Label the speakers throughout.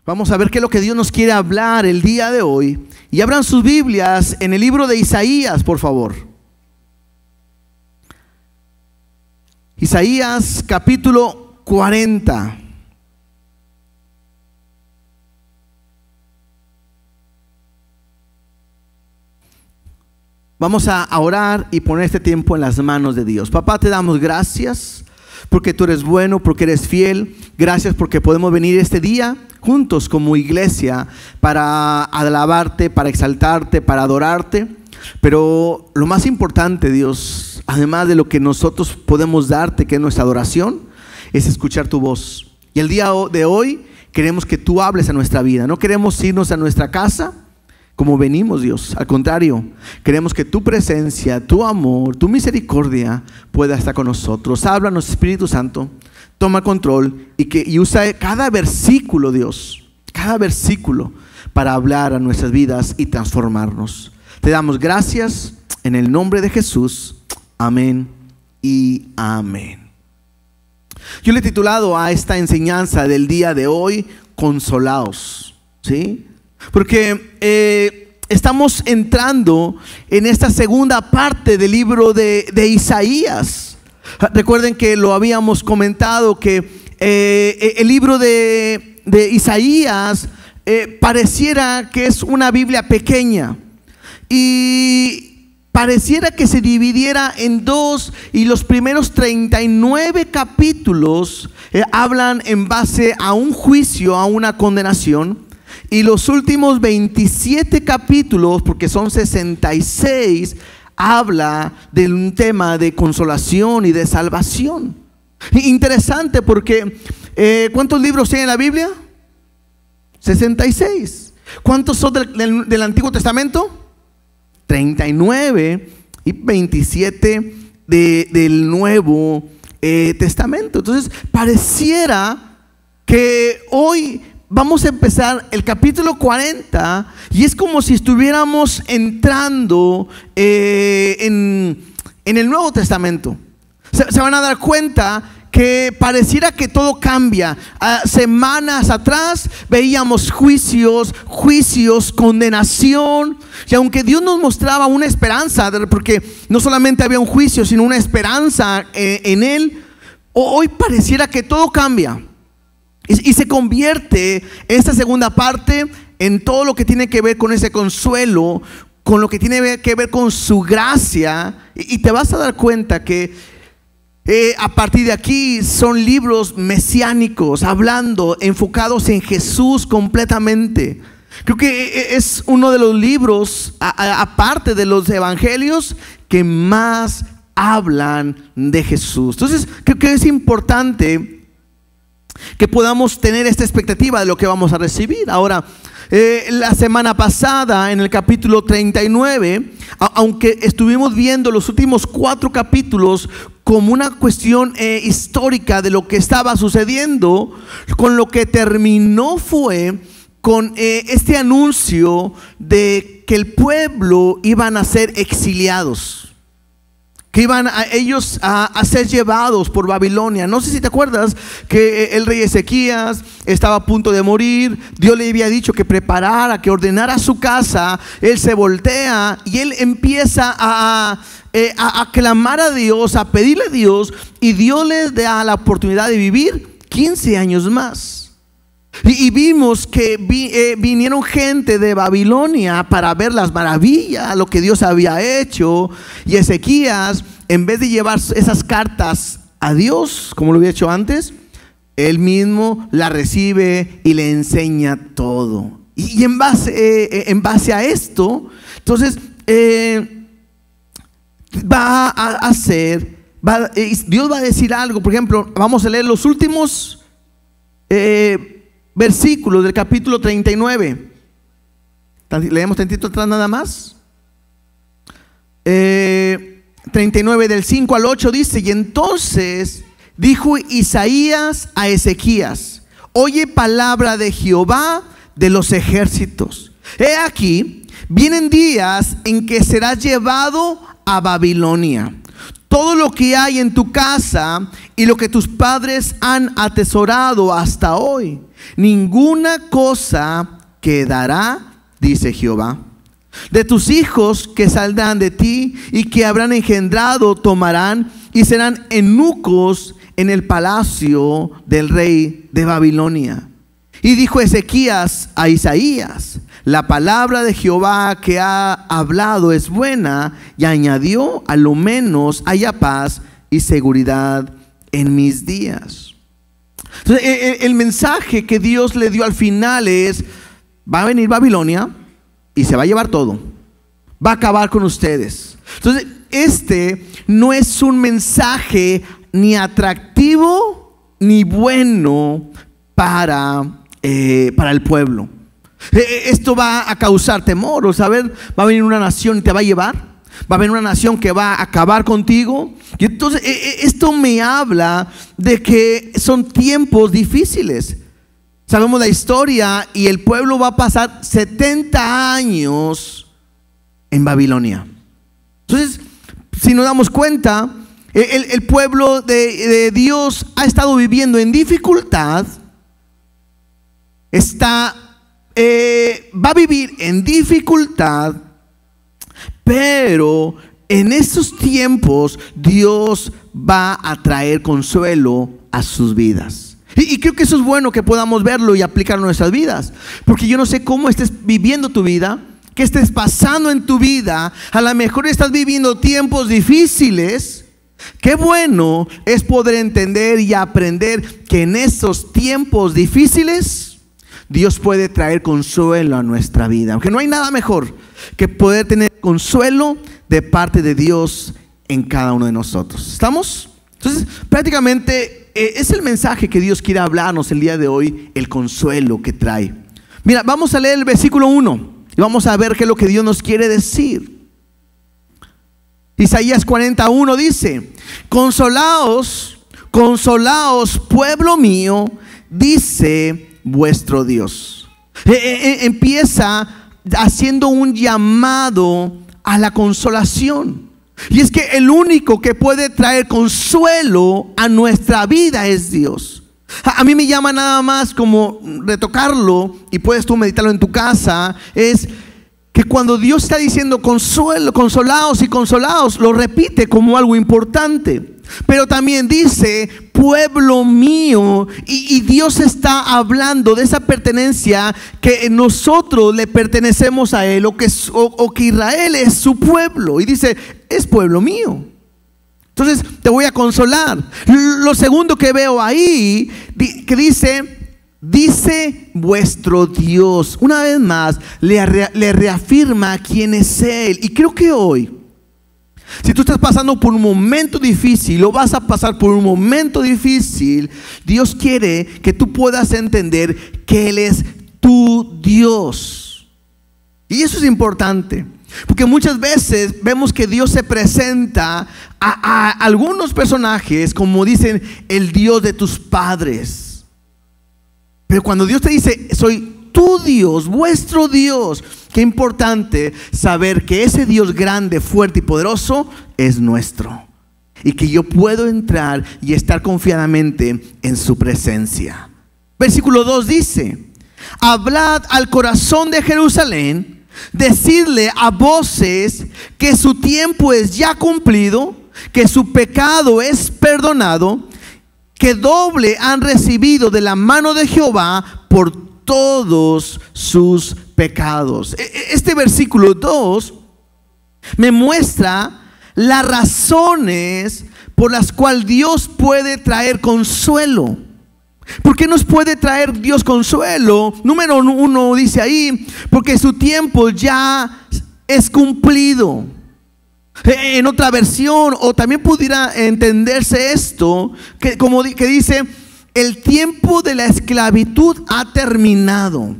Speaker 1: Vamos a ver qué es lo que Dios nos quiere hablar el día de hoy. Y abran sus Biblias en el libro de Isaías, por favor. Isaías capítulo 40. Vamos a orar y poner este tiempo en las manos de Dios. Papá, te damos gracias porque tú eres bueno, porque eres fiel. Gracias porque podemos venir este día juntos como iglesia para alabarte, para exaltarte, para adorarte. Pero lo más importante, Dios, además de lo que nosotros podemos darte, que es nuestra adoración, es escuchar tu voz. Y el día de hoy queremos que tú hables a nuestra vida. No queremos irnos a nuestra casa como venimos, Dios. Al contrario, queremos que tu presencia, tu amor, tu misericordia pueda estar con nosotros. Háblanos, Espíritu Santo. Toma control y usa cada versículo, Dios, cada versículo para hablar a nuestras vidas y transformarnos. Te damos gracias en el nombre de Jesús. Amén y amén. Yo le he titulado a esta enseñanza del día de hoy, Consolaos, ¿sí? Porque estamos entrando en esta segunda parte del libro de Isaías. Recuerden que lo habíamos comentado que el libro de Isaías pareciera que es una Biblia pequeña y pareciera que se dividiera en dos, y los primeros 39 capítulos hablan en base a un juicio, a una condenación. Y los últimos 27 capítulos, porque son 66, habla de un tema de consolación y de salvación. Interesante porque ¿cuántos libros tiene la Biblia? 66. ¿Cuántos son del Antiguo Testamento? 39 y 27 del Nuevo Testamento. Entonces pareciera que hoy vamos a empezar el capítulo 40 y es como si estuviéramos entrando en el Nuevo Testamento. Se van a dar cuenta que pareciera que todo cambia. Semanas atrás veíamos juicios, condenación. Y aunque Dios nos mostraba una esperanza, porque no solamente había un juicio, sino una esperanza en Él, hoy pareciera que todo cambia. Y se convierte esta segunda parte en todo lo que tiene que ver con ese consuelo, con lo que tiene que ver con su gracia. Y te vas a dar cuenta que a partir de aquí son libros mesiánicos, hablando, enfocados en Jesús completamente. Creo que es uno de los libros, aparte de los evangelios, que más hablan de Jesús. Entonces creo que es importante que podamos tener esta expectativa de lo que vamos a recibir. Ahora, la semana pasada en el capítulo 39, aunque estuvimos viendo los últimos 4 capítulos como una cuestión histórica de lo que estaba sucediendo, con lo que terminó fue con este anuncio de que el pueblo iban a ser exiliados, que iban ellos a ser llevados por Babilonia. No sé si te acuerdas que el rey Ezequías estaba a punto de morir. Dios le había dicho que preparara, que ordenara su casa. Él se voltea y él empieza a clamar a Dios, a pedirle a Dios, y Dios le da la oportunidad de vivir 15 años más. Y vimos que vinieron gente de Babilonia para ver las maravillas, lo que Dios había hecho. Y Ezequías, en vez de llevar esas cartas a Dios, como lo había hecho antes, él mismo la recibe y le enseña todo. Y en base a esto, entonces Dios va a decir algo. Por ejemplo, vamos a leer los últimos versículos del capítulo 39. Leemos tantito atrás nada más. 39 del 5 al 8 dice: y entonces dijo Isaías a Ezequías: oye palabra de Jehová de los ejércitos. He aquí, vienen días en que serás llevado a Babilonia, todo lo que hay en tu casa y lo que tus padres han atesorado hasta hoy. Ninguna cosa quedará, dice Jehová. De tus hijos que saldrán de ti y que habrán engendrado tomarán y serán eunucos en el palacio del rey de Babilonia. Y dijo Ezequías a Isaías: la palabra de Jehová que ha hablado es buena. Y añadió: a lo menos haya paz y seguridad en mis días. Entonces, el mensaje que Dios le dio al final es: va a venir Babilonia y se va a llevar todo, va a acabar con ustedes. Entonces, este no es un mensaje ni atractivo ni bueno para el pueblo. Esto va a causar temor. O saber, va a venir una nación y te va a llevar, va a venir una nación que va a acabar contigo. Y entonces esto me habla de que son tiempos difíciles. Sabemos la historia y el pueblo va a pasar 70 años en Babilonia. Entonces, si nos damos cuenta, el pueblo de Dios ha estado viviendo en dificultad. Va a vivir en dificultad, pero en estos tiempos Dios va a traer consuelo a sus vidas. Y creo que eso es bueno que podamos verlo y aplicarlo en nuestras vidas, porque yo no sé cómo estés viviendo tu vida, qué estés pasando en tu vida. A lo mejor estás viviendo tiempos difíciles. Qué bueno es poder entender y aprender que en esos tiempos difíciles Dios puede traer consuelo a nuestra vida, aunque no hay nada mejor que poder tener consuelo de parte de Dios en cada uno de nosotros. ¿Estamos? Entonces, prácticamente es el mensaje que Dios quiere hablarnos el día de hoy, el consuelo que trae. Mira, vamos a leer el versículo 1 y vamos a ver qué es lo que Dios nos quiere decir. Isaías 41 dice: consolaos, consolaos, pueblo mío, dice vuestro Dios. Empieza haciendo un llamado a la consolación. Y es que el único que puede traer consuelo a nuestra vida es Dios. A mí me llama nada más como retocarlo, y puedes tú meditarlo en tu casa, es que cuando Dios está diciendo consuelo, consolaos y consolaos, lo repite como algo importante. Pero también dice pueblo mío, y Dios está hablando de esa pertenencia, que nosotros le pertenecemos a Él, o que Israel es su pueblo, y dice es pueblo mío. Entonces te voy a consolar. Lo segundo que veo ahí, que dice vuestro Dios. Una vez más le reafirma quién es Él. Y creo que hoy, si tú estás pasando por un momento difícil, o vas a pasar por un momento difícil, Dios quiere que tú puedas entender que Él es tu Dios. Y eso es importante, porque muchas veces vemos que Dios se presenta a algunos personajes como dicen el Dios de tus padres. Pero cuando Dios te dice soy tu Dios, vuestro Dios, qué importante saber que ese Dios grande, fuerte y poderoso es nuestro, y que yo puedo entrar y estar confiadamente en su presencia. Versículo 2 dice: hablad al corazón de Jerusalén, decidle a voces que su tiempo es ya cumplido, que su pecado es perdonado, que doble han recibido de la mano de Jehová por todos sus pecados. Este versículo 2 me muestra las razones por las cuales Dios puede traer consuelo. ¿Por qué nos puede traer Dios consuelo? Número 1 dice ahí: porque su tiempo ya es cumplido. En otra versión, o también pudiera entenderse esto, que dice: el tiempo de la esclavitud ha terminado.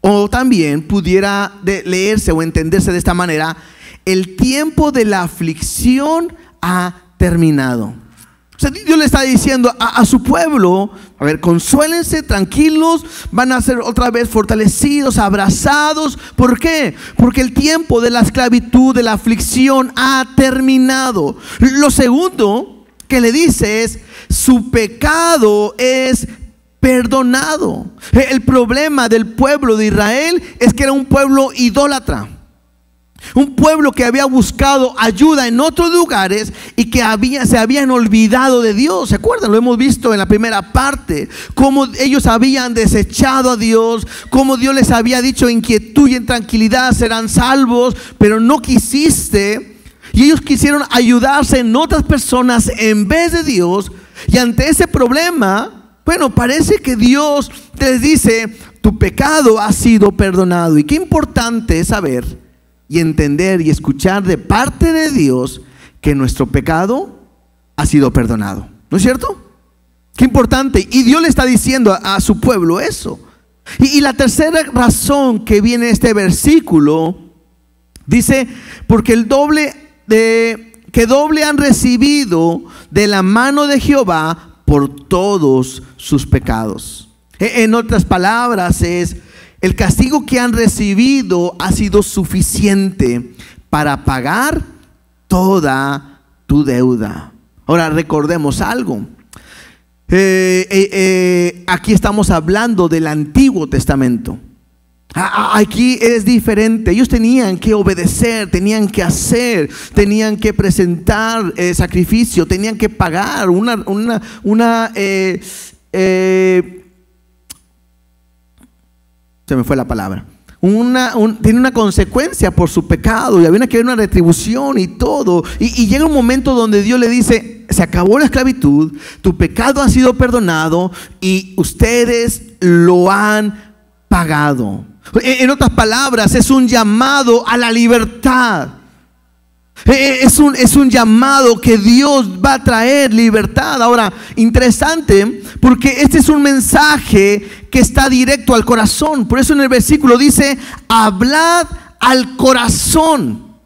Speaker 1: O también pudiera leerse o entenderse de esta manera: el tiempo de la aflicción ha terminado. O O sea, Dios le está diciendo a su pueblo, a ver, consuélense, tranquilos, van a ser otra vez fortalecidos, abrazados. ¿Por qué? Porque el tiempo de la esclavitud, de la aflicción ha terminado. Lo segundo que le dice es, su pecado es perdonado. El problema del pueblo de Israel es que era un pueblo idólatra. Un pueblo que había buscado ayuda en otros lugares y que se habían olvidado de Dios. ¿Se acuerdan? Lo hemos visto en la primera parte. Cómo ellos habían desechado a Dios. Cómo Dios les había dicho en quietud y en tranquilidad serán salvos. Pero no quisiste. Y ellos quisieron ayudarse en otras personas en vez de Dios. Y ante ese problema, bueno, parece que Dios les dice, tu pecado ha sido perdonado. Y qué importante es saber y entender y escuchar de parte de Dios que nuestro pecado ha sido perdonado. ¿No es cierto? Qué importante. Y Dios le está diciendo a su pueblo eso. Y la tercera razón que viene en este versículo dice, porque que doble han recibido de la mano de Jehová por todos sus pecados. En otras palabras es, el castigo que han recibido ha sido suficiente para pagar toda tu deuda. Ahora recordemos algo. Aquí estamos hablando del Antiguo Testamento. Aquí es diferente. Ellos tenían que obedecer, tenían que hacer, tenían que presentar sacrificio, tenían que pagar se me fue la palabra. Tiene una consecuencia por su pecado y había que haber una retribución y todo. Y llega un momento donde Dios le dice, se acabó la esclavitud, tu pecado ha sido perdonado y ustedes lo han pagado. En otras palabras, es un llamado a la libertad. Es un llamado que Dios va a traer libertad. Ahora, interesante, porque este es un mensaje que está directo al corazón. Por eso en el versículo dice, hablad al corazón.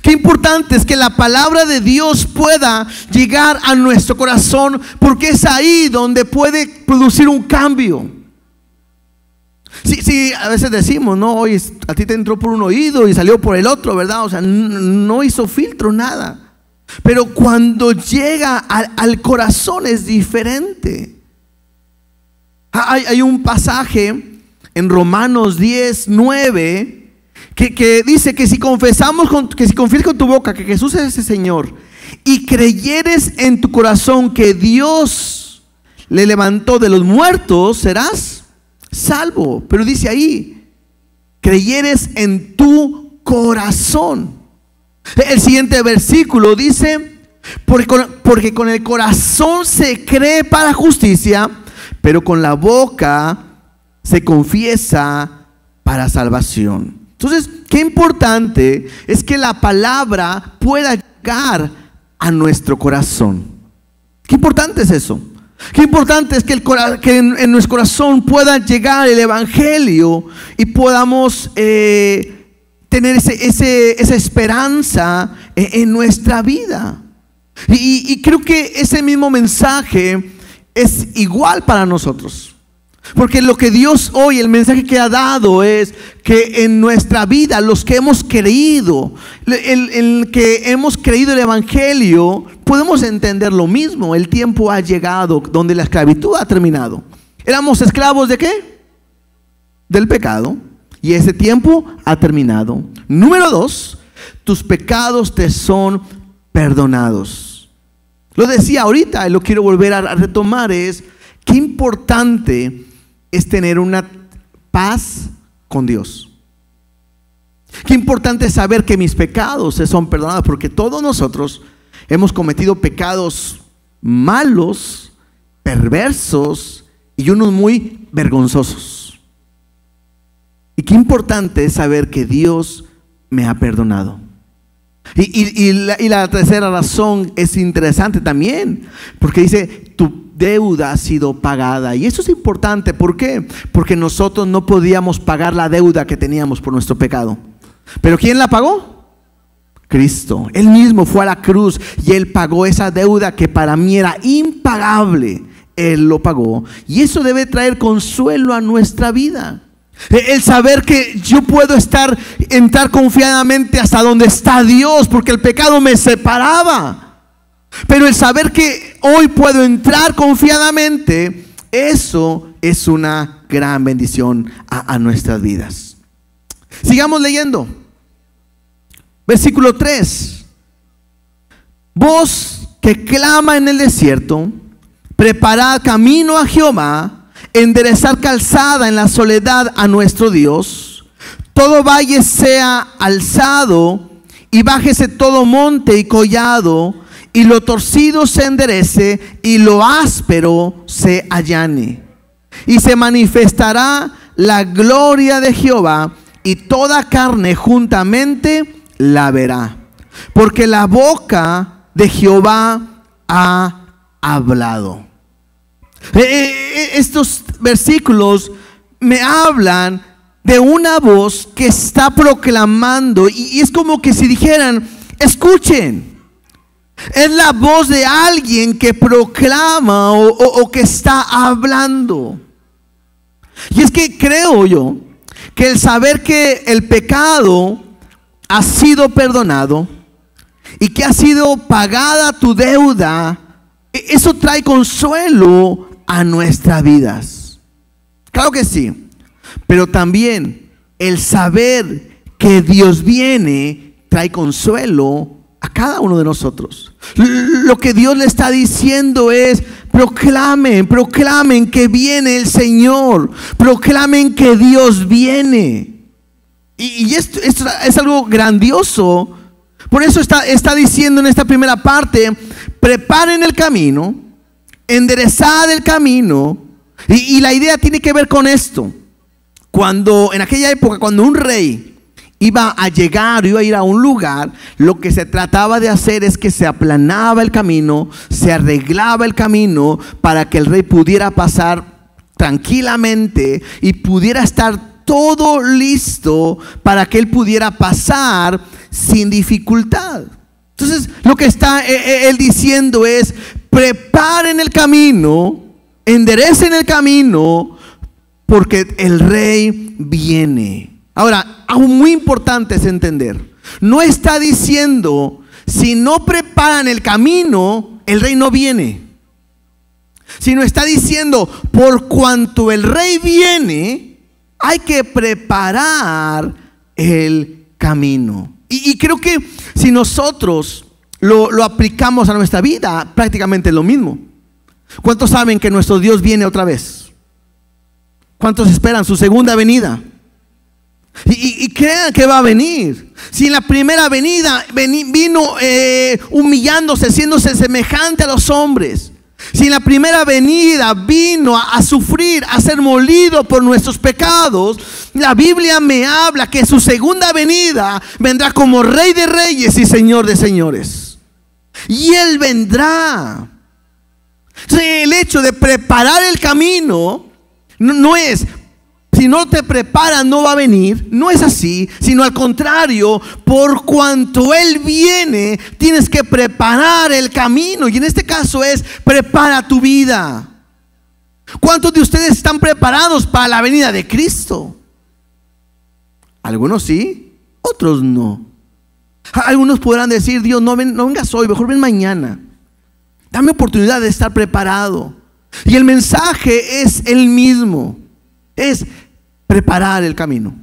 Speaker 1: Qué importante es que la palabra de Dios pueda llegar a nuestro corazón, porque es ahí donde puede producir un cambio. Sí, a veces decimos, no, oye, a ti te entró por un oído y salió por el otro, ¿verdad? O sea, no hizo filtro, nada. Pero cuando llega al corazón es diferente. Hay un pasaje en Romanos 10:9 que dice que si confiesas con tu boca que Jesús es ese Señor y creyeres en tu corazón que Dios le levantó de los muertos, serás salvo. Pero dice ahí, creyeres en tu corazón. El siguiente versículo dice, porque con el corazón se cree para justicia, pero con la boca se confiesa para salvación. Entonces, qué importante es que la palabra pueda llegar a nuestro corazón. Qué importante es eso. Qué importante es que en nuestro corazón pueda llegar el evangelio y podamos tener esa esperanza en nuestra vida. Y creo que ese mismo mensaje es igual para nosotros. Porque lo que Dios hoy, el mensaje que ha dado es que en nuestra vida, los que hemos creído, el que hemos creído el evangelio, podemos entender lo mismo. El tiempo ha llegado donde la esclavitud ha terminado. ¿Éramos esclavos de qué? Del pecado. Y ese tiempo ha terminado. Número 2, tus pecados te son perdonados. Lo decía ahorita y lo quiero volver a retomar, es qué importante es tener una paz con Dios. Qué importante es saber que mis pecados se son perdonados, porque todos nosotros hemos cometido pecados malos, perversos y unos muy vergonzosos. Y qué importante es saber que Dios me ha perdonado. Y la tercera razón es interesante también, porque dice, tu deuda ha sido pagada. Y eso es importante. ¿Por qué? Porque nosotros no podíamos pagar la deuda que teníamos por nuestro pecado. ¿Pero quién la pagó? Cristo. Él mismo fue a la cruz y Él pagó esa deuda que para mí era impagable. Él lo pagó. Y eso debe traer consuelo a nuestra vida. El saber que yo puedo entrar confiadamente hasta donde está Dios, porque el pecado me separaba. Pero el saber que hoy puedo entrar confiadamente, eso es una gran bendición a nuestras vidas. Sigamos leyendo. Versículo 3. Voz que clama en el desierto, preparad camino a Jehová, enderezad calzada en la soledad a nuestro Dios. Todo valle sea alzado y bájese todo monte y collado, y lo torcido se enderece y lo áspero se allane. Y se manifestará la gloria de Jehová, y toda carne juntamente la verá, porque la boca de Jehová ha hablado. Estos versículos me hablan de una voz que está proclamando, y es como que si dijeran: escuchen. Es la voz de alguien que proclama o que está hablando. Y es que creo yo que el saber que el pecado ha sido perdonado y que ha sido pagada tu deuda, eso trae consuelo a nuestras vidas. Claro que sí. Pero también el saber que Dios viene trae consuelo a cada uno de nosotros. Lo que Dios le está diciendo es: proclamen que viene el Señor, proclamen que Dios viene. Y esto es algo grandioso. Por eso está diciendo en esta primera parte: preparen el camino, enderezad el camino. Y la idea tiene que ver con esto. Cuando en aquella época, cuando un rey iba a ir a un lugar, lo que se trataba de hacer es que se aplanaba el camino, se arreglaba el camino para que el rey pudiera pasar tranquilamente y pudiera estar todo listo para que él pudiera pasar sin dificultad. Entonces, lo que está él diciendo es: preparen el camino, enderecen el camino, porque el rey viene. Ahora, algo muy importante es entender: no está diciendo si no preparan el camino, el rey no viene. Sino está diciendo: por cuanto el rey viene, hay que preparar el camino. Y creo que si nosotros lo aplicamos a nuestra vida, prácticamente es lo mismo. ¿Cuántos saben que nuestro Dios viene otra vez? ¿Cuántos esperan su segunda venida? Y crean que va a venir. Si en la primera venida vino humillándose, haciéndose semejante a los hombres. Si en la primera venida vino a sufrir, a ser molido por nuestros pecados, la Biblia me habla que su segunda venida vendrá como Rey de Reyes y Señor de Señores. Y Él vendrá. Entonces, el hecho de preparar el camino no es: si no te preparas no va a venir. No es así, sino al contrario: por cuanto Él viene, tienes que preparar el camino. Y en este caso es: prepara tu vida. ¿Cuántos de ustedes están preparados para la venida de Cristo? Algunos sí, otros no. Algunos podrán decir: Dios, no vengas hoy, mejor ven mañana. Dame oportunidad de estar preparado. Y el mensaje es el mismo: es preparar el camino.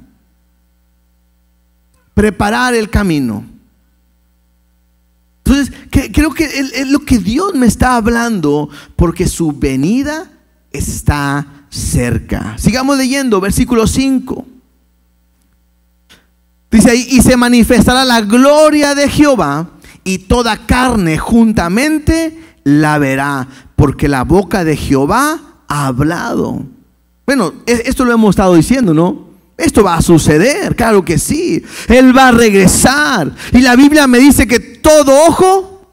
Speaker 1: Preparar el camino. Entonces, creo que es lo que Dios me está hablando, porque su venida está cerca. Sigamos leyendo, versículo 5. Dice ahí: y se manifestará la gloria de Jehová, y toda carne juntamente la verá, porque la boca de Jehová ha hablado. Bueno, esto lo hemos estado diciendo, ¿no? Esto va a suceder, claro que sí. Él va a regresar. Y la Biblia me dice que todo ojo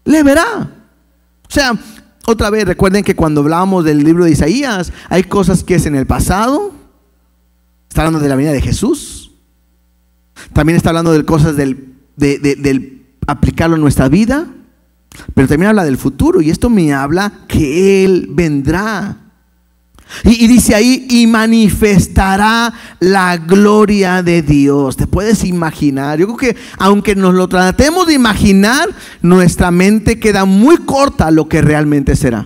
Speaker 1: le verá. O sea, otra vez, recuerden que cuando hablábamos del libro de Isaías, hay cosas que es en el pasado. Está hablando de la venida de Jesús. También está hablando de cosas del del aplicarlo en nuestra vida, pero también habla del futuro, y esto me habla que Él vendrá. Y dice ahí, y manifestará la gloria de Dios. ¿Te puedes imaginar? Yo creo que aunque nos lo tratemos de imaginar, nuestra mente queda muy corta a lo que realmente será.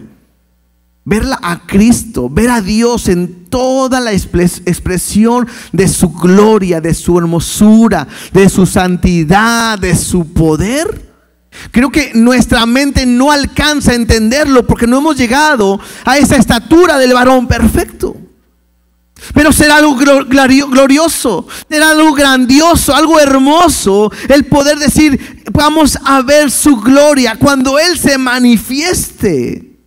Speaker 1: Verla a Cristo, ver a Dios en toda la expresión de su gloria, de su hermosura, de su santidad, de su poder. Creo que nuestra mente no alcanza a entenderlo porque no hemos llegado a esa estatura del varón perfecto. Pero será algo glorioso, será algo grandioso, algo hermoso el poder decir, vamos a ver su gloria cuando Él se manifieste.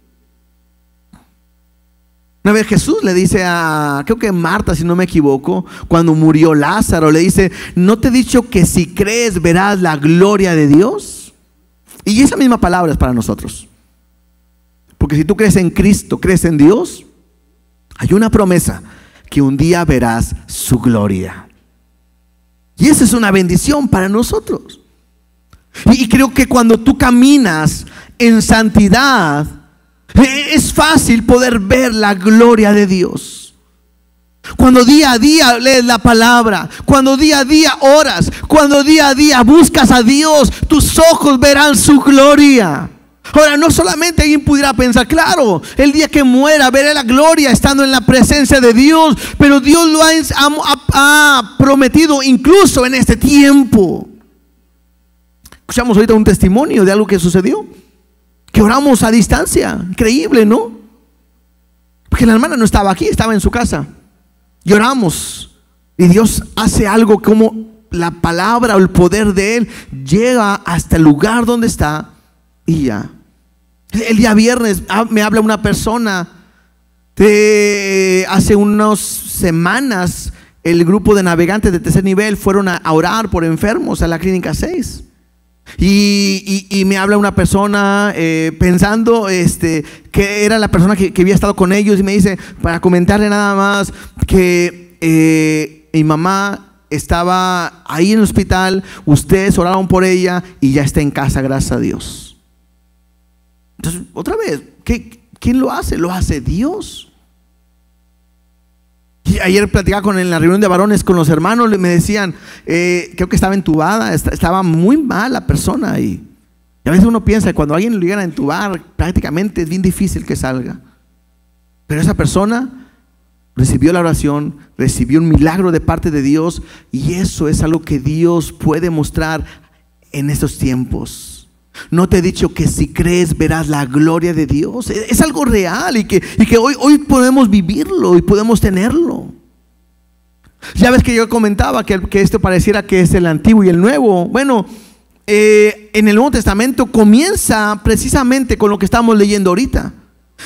Speaker 1: Una vez Jesús le dice a, creo que Marta, si no me equivoco, cuando murió Lázaro, le dice, ¿no te he dicho que si crees verás la gloria de Dios? Y esa misma palabra es para nosotros. Porque si tú crees en Cristo, crees en Dios, hay una promesa que un día verás su gloria. Y esa es una bendición para nosotros. Y creo que cuando tú caminas en santidad, es fácil poder ver la gloria de Dios. Cuando día a día lees la palabra, cuando día a día oras, cuando día a día buscas a Dios, tus ojos verán su gloria. Ahora, no solamente alguien pudiera pensar, claro, el día que muera veré la gloria estando en la presencia de Dios, pero Dios lo ha prometido incluso en este tiempo. Escuchamos ahorita un testimonio de algo que sucedió, que oramos a distancia, increíble, ¿no? Porque la hermana no estaba aquí, estaba en su casa. Y oramos, y Dios hace algo como la palabra o el poder de Él llega hasta el lugar donde está y ya. El día viernes me habla una persona de hace unas semanas. El grupo de navegantes de tercer nivel fueron a orar por enfermos a la clínica 6. Y me habla una persona pensando que era la persona que había estado con ellos, y me dice, para comentarle nada más, que mi mamá estaba ahí en el hospital, ustedes oraron por ella y ya está en casa, gracias a Dios. Entonces, otra vez, ¿quién lo hace? Lo hace Dios. Y ayer platicaba en la reunión de varones con los hermanos, me decían, creo que estaba entubada, estaba muy mal la persona, y a veces uno piensa que cuando alguien lo llegan a entubar, prácticamente es bien difícil que salga. Pero esa persona recibió la oración, recibió un milagro de parte de Dios, y eso es algo que Dios puede mostrar en estos tiempos. No te he dicho que si crees verás la gloria de Dios. Es algo real y que hoy podemos vivirlo y podemos tenerlo. Ya ves que yo comentaba que esto pareciera que es el antiguo y el nuevo. Bueno, en el Nuevo Testamento comienza precisamente con lo que estamos leyendo ahorita.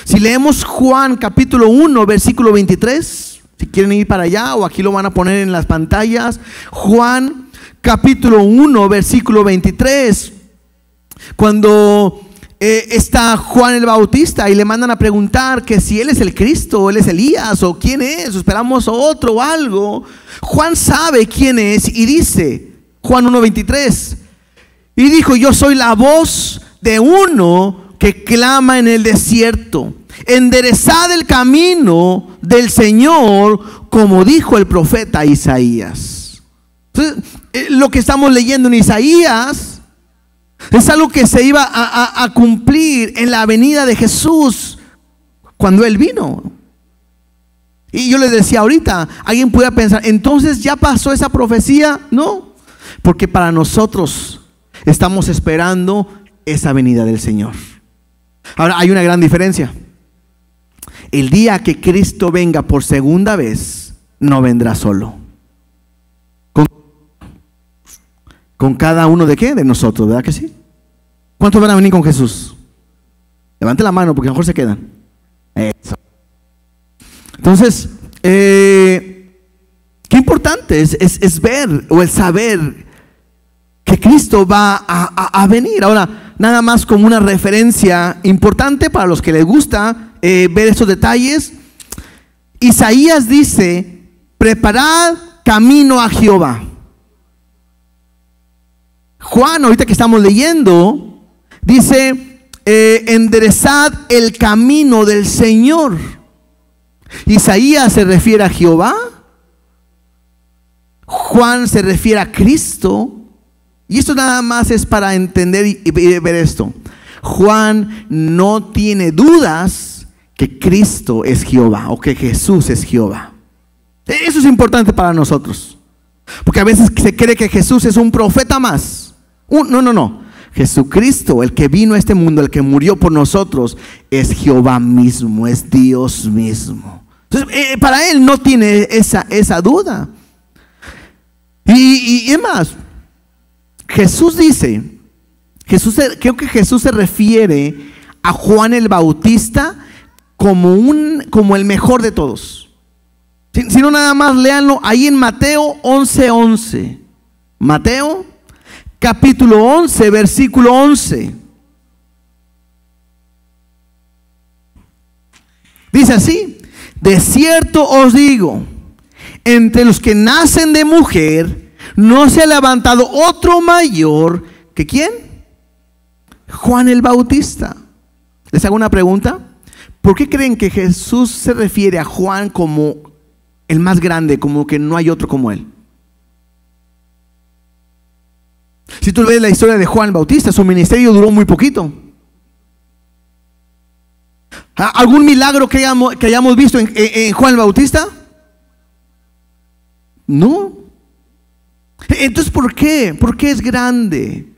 Speaker 1: Si leemos Juan capítulo 1 versículo 23, si quieren ir para allá o aquí lo van a poner en las pantallas. Juan capítulo 1 versículo 23. Cuando está Juan el Bautista y le mandan a preguntar que si él es el Cristo, o él es Elías, o quién es, o esperamos a otro o algo. Juan sabe quién es y dice, Juan 1:23, y dijo, yo soy la voz de uno que clama en el desierto, enderezad el camino del Señor, como dijo el profeta Isaías. Entonces, lo que estamos leyendo en Isaías es algo que se iba a cumplir en la venida de Jesús cuando Él vino. Y yo les decía ahorita, alguien pudiera pensar, entonces ya pasó esa profecía. No, porque para nosotros estamos esperando esa venida del Señor. Ahora hay una gran diferencia. El día que Cristo venga por segunda vez, no vendrá solo. Con cada uno de qué, de nosotros, ¿verdad que sí? ¿Cuántos van a venir con Jesús? Levante la mano porque a lo mejor se quedan. Eso. Entonces, qué importante es ver o el saber que Cristo va a venir. Ahora, nada más como una referencia importante para los que les gusta ver estos detalles. Isaías dice, preparad camino a Jehová. Juan, ahorita que estamos leyendo, dice, enderezad el camino del Señor. Isaías se refiere a Jehová, Juan se refiere a Cristo. Y esto nada más es para entender y ver esto. Juan no tiene dudas que Cristo es Jehová o que Jesús es Jehová. Eso es importante para nosotros, porque a veces se cree que Jesús es un profeta más. No. Jesucristo, el que vino a este mundo, el que murió por nosotros, es Jehová mismo, es Dios mismo. Entonces, para él no tiene esa duda. Y es más, Jesús dice, creo que Jesús se refiere a Juan el Bautista como el mejor de todos. Si no, nada más léanlo ahí en Mateo 11:11. Mateo capítulo 11, versículo 11. Dice así: de cierto os digo, entre los que nacen de mujer no se ha levantado otro mayor que ¿quién? Juan el Bautista. Les hago una pregunta. ¿Por qué creen que Jesús se refiere a Juan como el más grande, como que no hay otro como él? Si tú ves la historia de Juan el Bautista, su ministerio duró muy poquito. ¿Algún milagro que hayamos visto en Juan el Bautista? No. Entonces, ¿por qué? ¿Por qué es grande?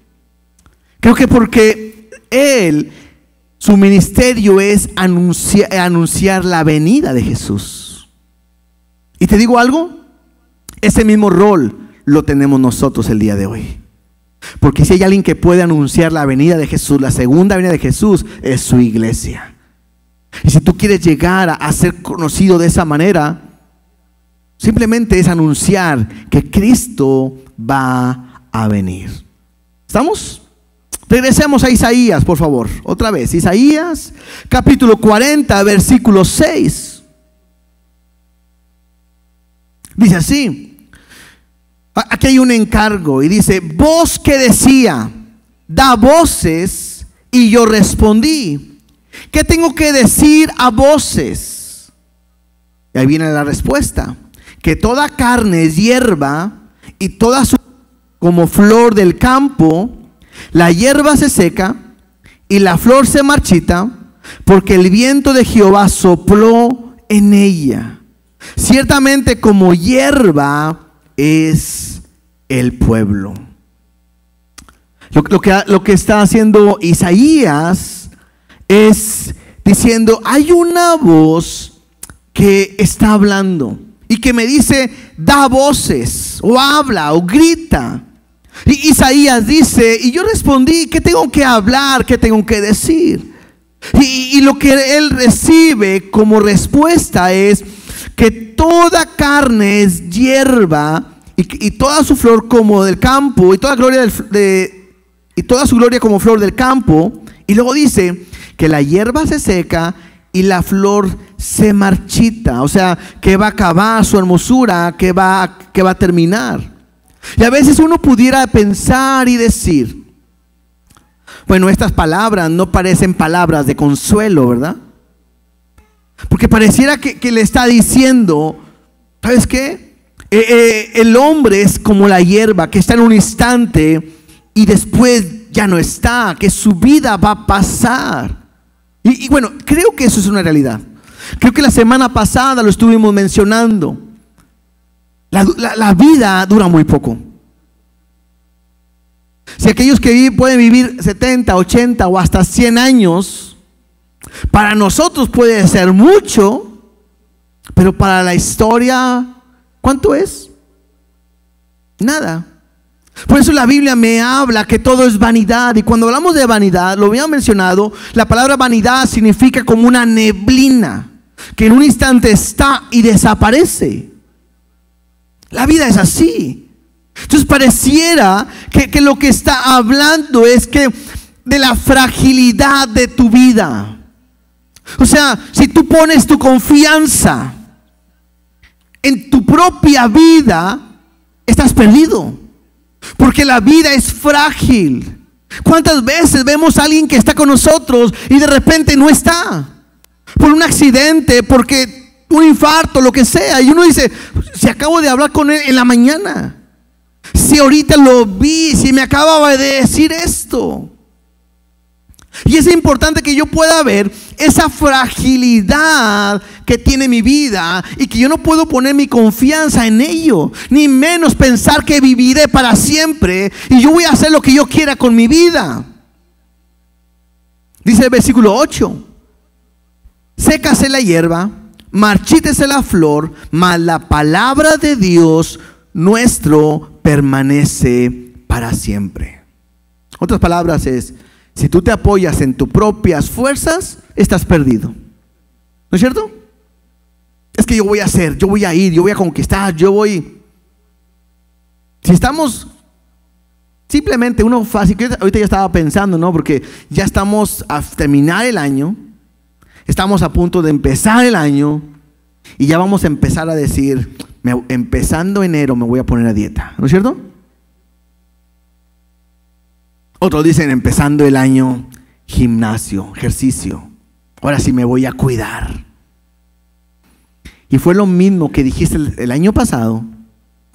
Speaker 1: Creo que porque su ministerio es anunciar la venida de Jesús. Y te digo algo, ese mismo rol lo tenemos nosotros el día de hoy. Porque si hay alguien que puede anunciar la venida de Jesús, la segunda venida de Jesús, es su iglesia. Y si tú quieres llegar a ser conocido de esa manera, simplemente es anunciar que Cristo va a venir. ¿Estamos? Regresemos a Isaías, por favor. Otra vez, Isaías capítulo 40, versículo 6. Dice así. Aquí hay un encargo y dice: voz que decía, da voces, y yo respondí, ¿qué tengo que decir a voces? Y ahí viene la respuesta: que toda carne es hierba, y toda su como flor del campo. La hierba se seca y la flor se marchita, porque el viento de Jehová sopló en ella. Ciertamente como hierba es el pueblo. Lo que está haciendo Isaías es diciendo: hay una voz que está hablando y que me dice, da voces, o habla, o grita. Y Isaías dice, y yo respondí, ¿qué tengo que hablar? ¿Qué tengo que decir? Y lo que él recibe como respuesta es que toda carne es hierba, y toda su flor como del campo, y toda su gloria como flor del campo. Y luego dice que la hierba se seca y la flor se marchita, o sea, que va a acabar su hermosura, que va a terminar. Y a veces uno pudiera pensar y decir, bueno, estas palabras no parecen palabras de consuelo, ¿verdad? Porque pareciera que le está diciendo, ¿sabes qué? El hombre es como la hierba que está en un instante y después ya no está, que su vida va a pasar. Y bueno, creo que eso es una realidad. Creo que la semana pasada lo estuvimos mencionando. La vida dura muy poco. Si aquellos que pueden vivir 70, 80 o hasta 100 años, para nosotros puede ser mucho, pero para la historia, ¿cuánto es? Nada. Por eso la Biblia me habla que todo es vanidad. Y cuando hablamos de vanidad, lo había mencionado, la palabra vanidad significa como una neblina que en un instante está y desaparece. La vida es así. Entonces pareciera que lo que está hablando es que de la fragilidad de tu vida. O sea, si tú pones tu confianza en tu propia vida, estás perdido. Porque la vida es frágil. ¿Cuántas veces vemos a alguien que está con nosotros y de repente no está? Por un accidente, porque un infarto, lo que sea. Y uno dice, si acabo de hablar con él en la mañana, si ahorita lo vi, si me acababa de decir esto. Y es importante que yo pueda ver esa fragilidad que tiene mi vida y que yo no puedo poner mi confianza en ello, ni menos pensar que viviré para siempre y yo voy a hacer lo que yo quiera con mi vida. Dice el versículo 8: sécase la hierba, marchítese la flor, mas la palabra de Dios nuestro permanece para siempre. Otras palabras es: si tú te apoyas en tus propias fuerzas, estás perdido. ¿No es cierto? Es que yo voy a hacer, yo voy a ir, yo voy a conquistar, yo voy. Si estamos simplemente uno fácil, que ahorita ya estaba pensando, ¿no? Porque ya estamos a terminar el año, estamos a punto de empezar el año y ya vamos a empezar a decir, empezando enero me voy a poner a dieta, ¿no es cierto? Otros dicen, empezando el año, gimnasio, ejercicio. Ahora sí me voy a cuidar. Y fue lo mismo que dijiste el año pasado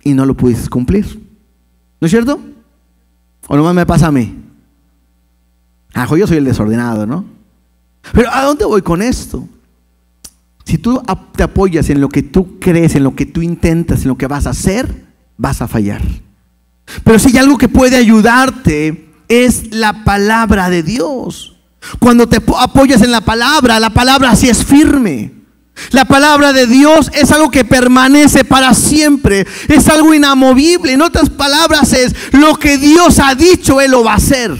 Speaker 1: y no lo pudiste cumplir. ¿No es cierto? ¿O nomás me pasa a mí? Yo soy el desordenado, ¿no? Pero ¿a dónde voy con esto? Si tú te apoyas en lo que tú crees, en lo que tú intentas, en lo que vas a hacer, vas a fallar. Pero si hay algo que puede ayudarte, es la palabra de Dios. Cuando te apoyas en la palabra sí es firme. La palabra de Dios es algo que permanece para siempre, es algo inamovible. En otras palabras, es lo que Dios ha dicho, Él lo va a hacer.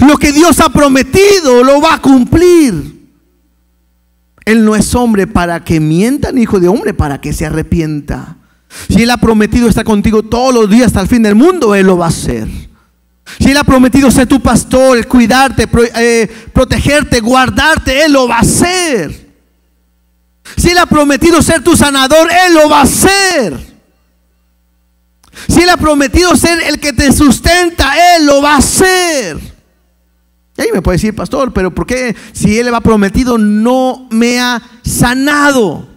Speaker 1: Lo que Dios ha prometido, lo va a cumplir. Él no es hombre para que mienta, ni hijo de hombre para que se arrepienta. Si Él ha prometido estar contigo todos los días hasta el fin del mundo, Él lo va a hacer. Si Él ha prometido ser tu pastor, cuidarte, protegerte, guardarte, Él lo va a hacer. Si Él ha prometido ser tu sanador, Él lo va a hacer. Si Él ha prometido ser el que te sustenta, Él lo va a hacer. Y ahí me puede decir, pastor, pero ¿por qué si Él le ha prometido no me ha sanado?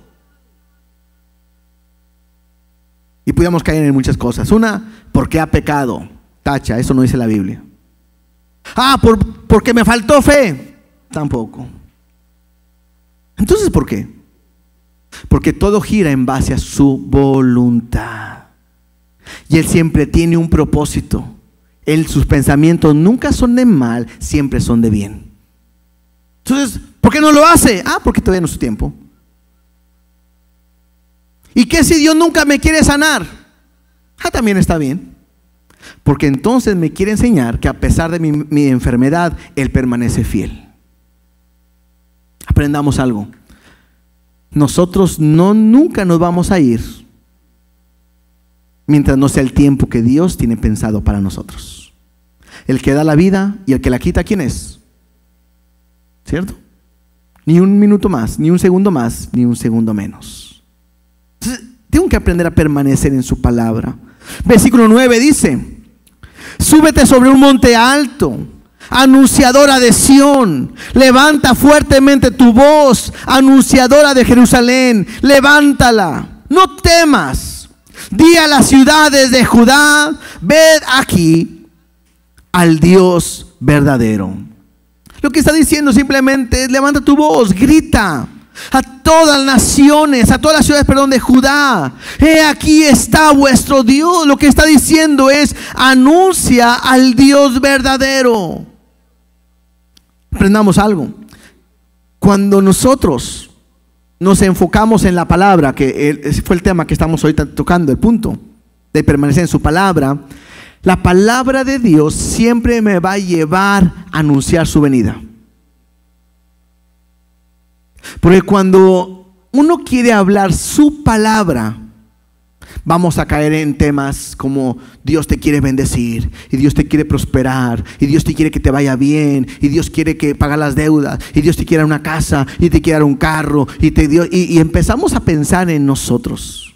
Speaker 1: Y pudiéramos caer en muchas cosas. Una, porque ha pecado. Tacha, eso no dice la Biblia. Porque me faltó fe. Tampoco. Entonces, ¿por qué? Porque todo gira en base a su voluntad. Y Él siempre tiene un propósito. Sus pensamientos nunca son de mal, siempre son de bien. Entonces, ¿por qué no lo hace? Porque todavía no es su tiempo. ¿Y qué si Dios nunca me quiere sanar? También está bien. Porque entonces me quiere enseñar que a pesar de mi enfermedad, Él permanece fiel. Aprendamos algo. Nosotros nunca nos vamos a ir mientras no sea el tiempo que Dios tiene pensado para nosotros. El que da la vida y el que la quita, ¿quién es? ¿Cierto? Ni un minuto más, ni un segundo más, ni un segundo menos. Entonces, tengo que aprender a permanecer en su palabra. Versículo 9 dice: súbete sobre un monte alto, anunciadora de Sión, levanta fuertemente tu voz, anunciadora de Jerusalén, levántala, no temas. Di a las ciudades de Judá: ved aquí al Dios verdadero. Lo que está diciendo simplemente es: levanta tu voz, grita a todas las naciones, a todas las ciudades, de Judá. He aquí está vuestro Dios. Lo que está diciendo es: anuncia al Dios verdadero. Aprendamos algo. Cuando nosotros nos enfocamos en la palabra, que ese fue el tema que estamos ahorita tocando, el punto de permanecer en su palabra, la palabra de Dios siempre me va a llevar a anunciar su venida. Porque cuando uno quiere hablar su palabra, vamos a caer en temas como: Dios te quiere bendecir, y Dios te quiere prosperar, y Dios te quiere que te vaya bien, y Dios quiere que pagar las deudas, y Dios te quiere dar una casa, y te quiere dar un carro, y empezamos a pensar en nosotros.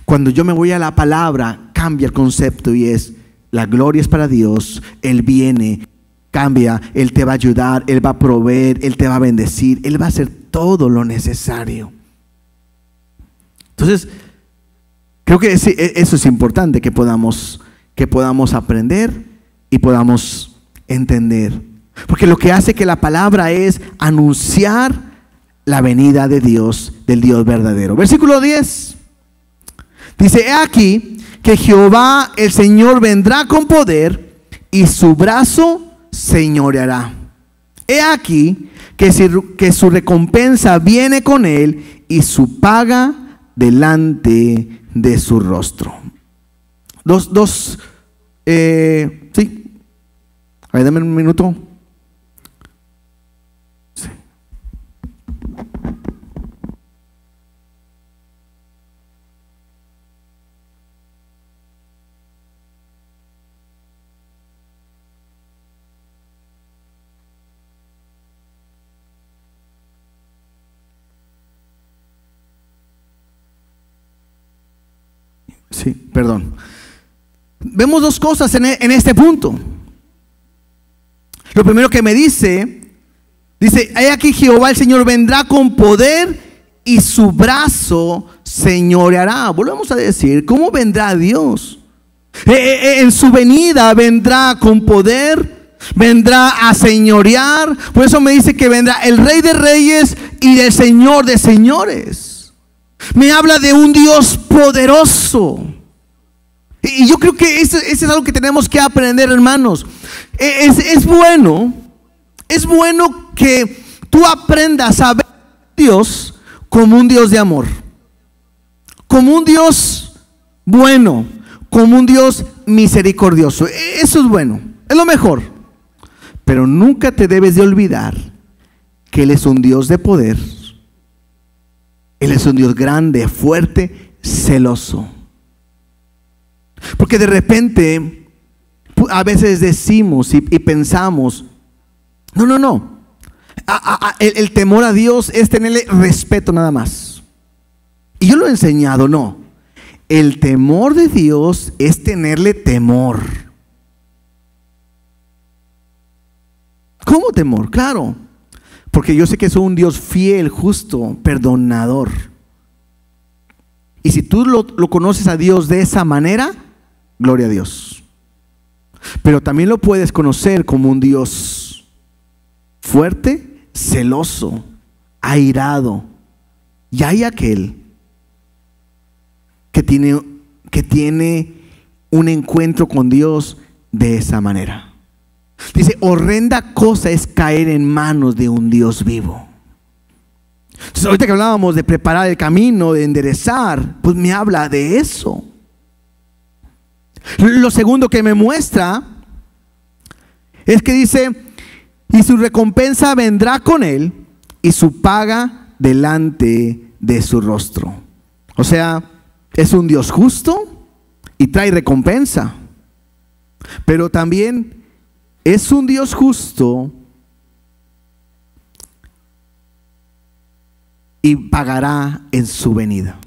Speaker 1: Cuando yo me voy a la palabra, cambia el concepto y es: la gloria es para Dios, Él viene, cambia, Él te va a ayudar, Él va a proveer, Él te va a bendecir, Él va a hacer todo lo necesario. Entonces, creo que eso es importante, que podamos aprender y podamos entender. Porque lo que hace que la palabra es anunciar la venida de Dios, del Dios verdadero. Versículo 10. Dice: he aquí que Jehová el Señor vendrá con poder y su brazo señoreará. He aquí que su recompensa viene con él y su paga delante de su rostro. Sí. A ver, dame un minuto. Sí. Sí, perdón. Vemos dos cosas en este punto. Lo primero que me dice, he aquí Jehová el Señor vendrá con poder y su brazo señoreará. Volvemos a decir, ¿cómo vendrá Dios? En su venida vendrá con poder, vendrá a señorear. Por eso me dice que vendrá el Rey de Reyes y del Señor de Señores. Me habla de un Dios poderoso. Y yo creo que eso es algo que tenemos que aprender, hermanos. Es bueno que tú aprendas a ver a Dios como un Dios de amor, como un Dios bueno, como un Dios misericordioso. Eso es bueno, es lo mejor. Pero nunca te debes de olvidar que Él es un Dios de poder. Él es un Dios grande, fuerte, celoso. Porque de repente a veces decimos y pensamos: no. El temor a Dios es tenerle respeto nada más. Y yo lo he enseñado, no. El temor de Dios es tenerle temor. ¿Cómo temor? Claro. Porque yo sé que es un Dios fiel, justo, perdonador. Y si tú lo conoces a Dios de esa manera, gloria a Dios. Pero también lo puedes conocer como un Dios fuerte, celoso, airado. Y hay aquel que tiene un encuentro con Dios de esa manera. Dice: horrenda cosa es caer en manos de un Dios vivo. Entonces, ahorita que hablábamos de preparar el camino, de enderezar, pues me habla de eso. Lo segundo que me muestra es que dice: y su recompensa vendrá con él y su paga delante de su rostro. O sea, es un Dios justo y trae recompensa. Pero también es un Dios justo y pagará en su venida.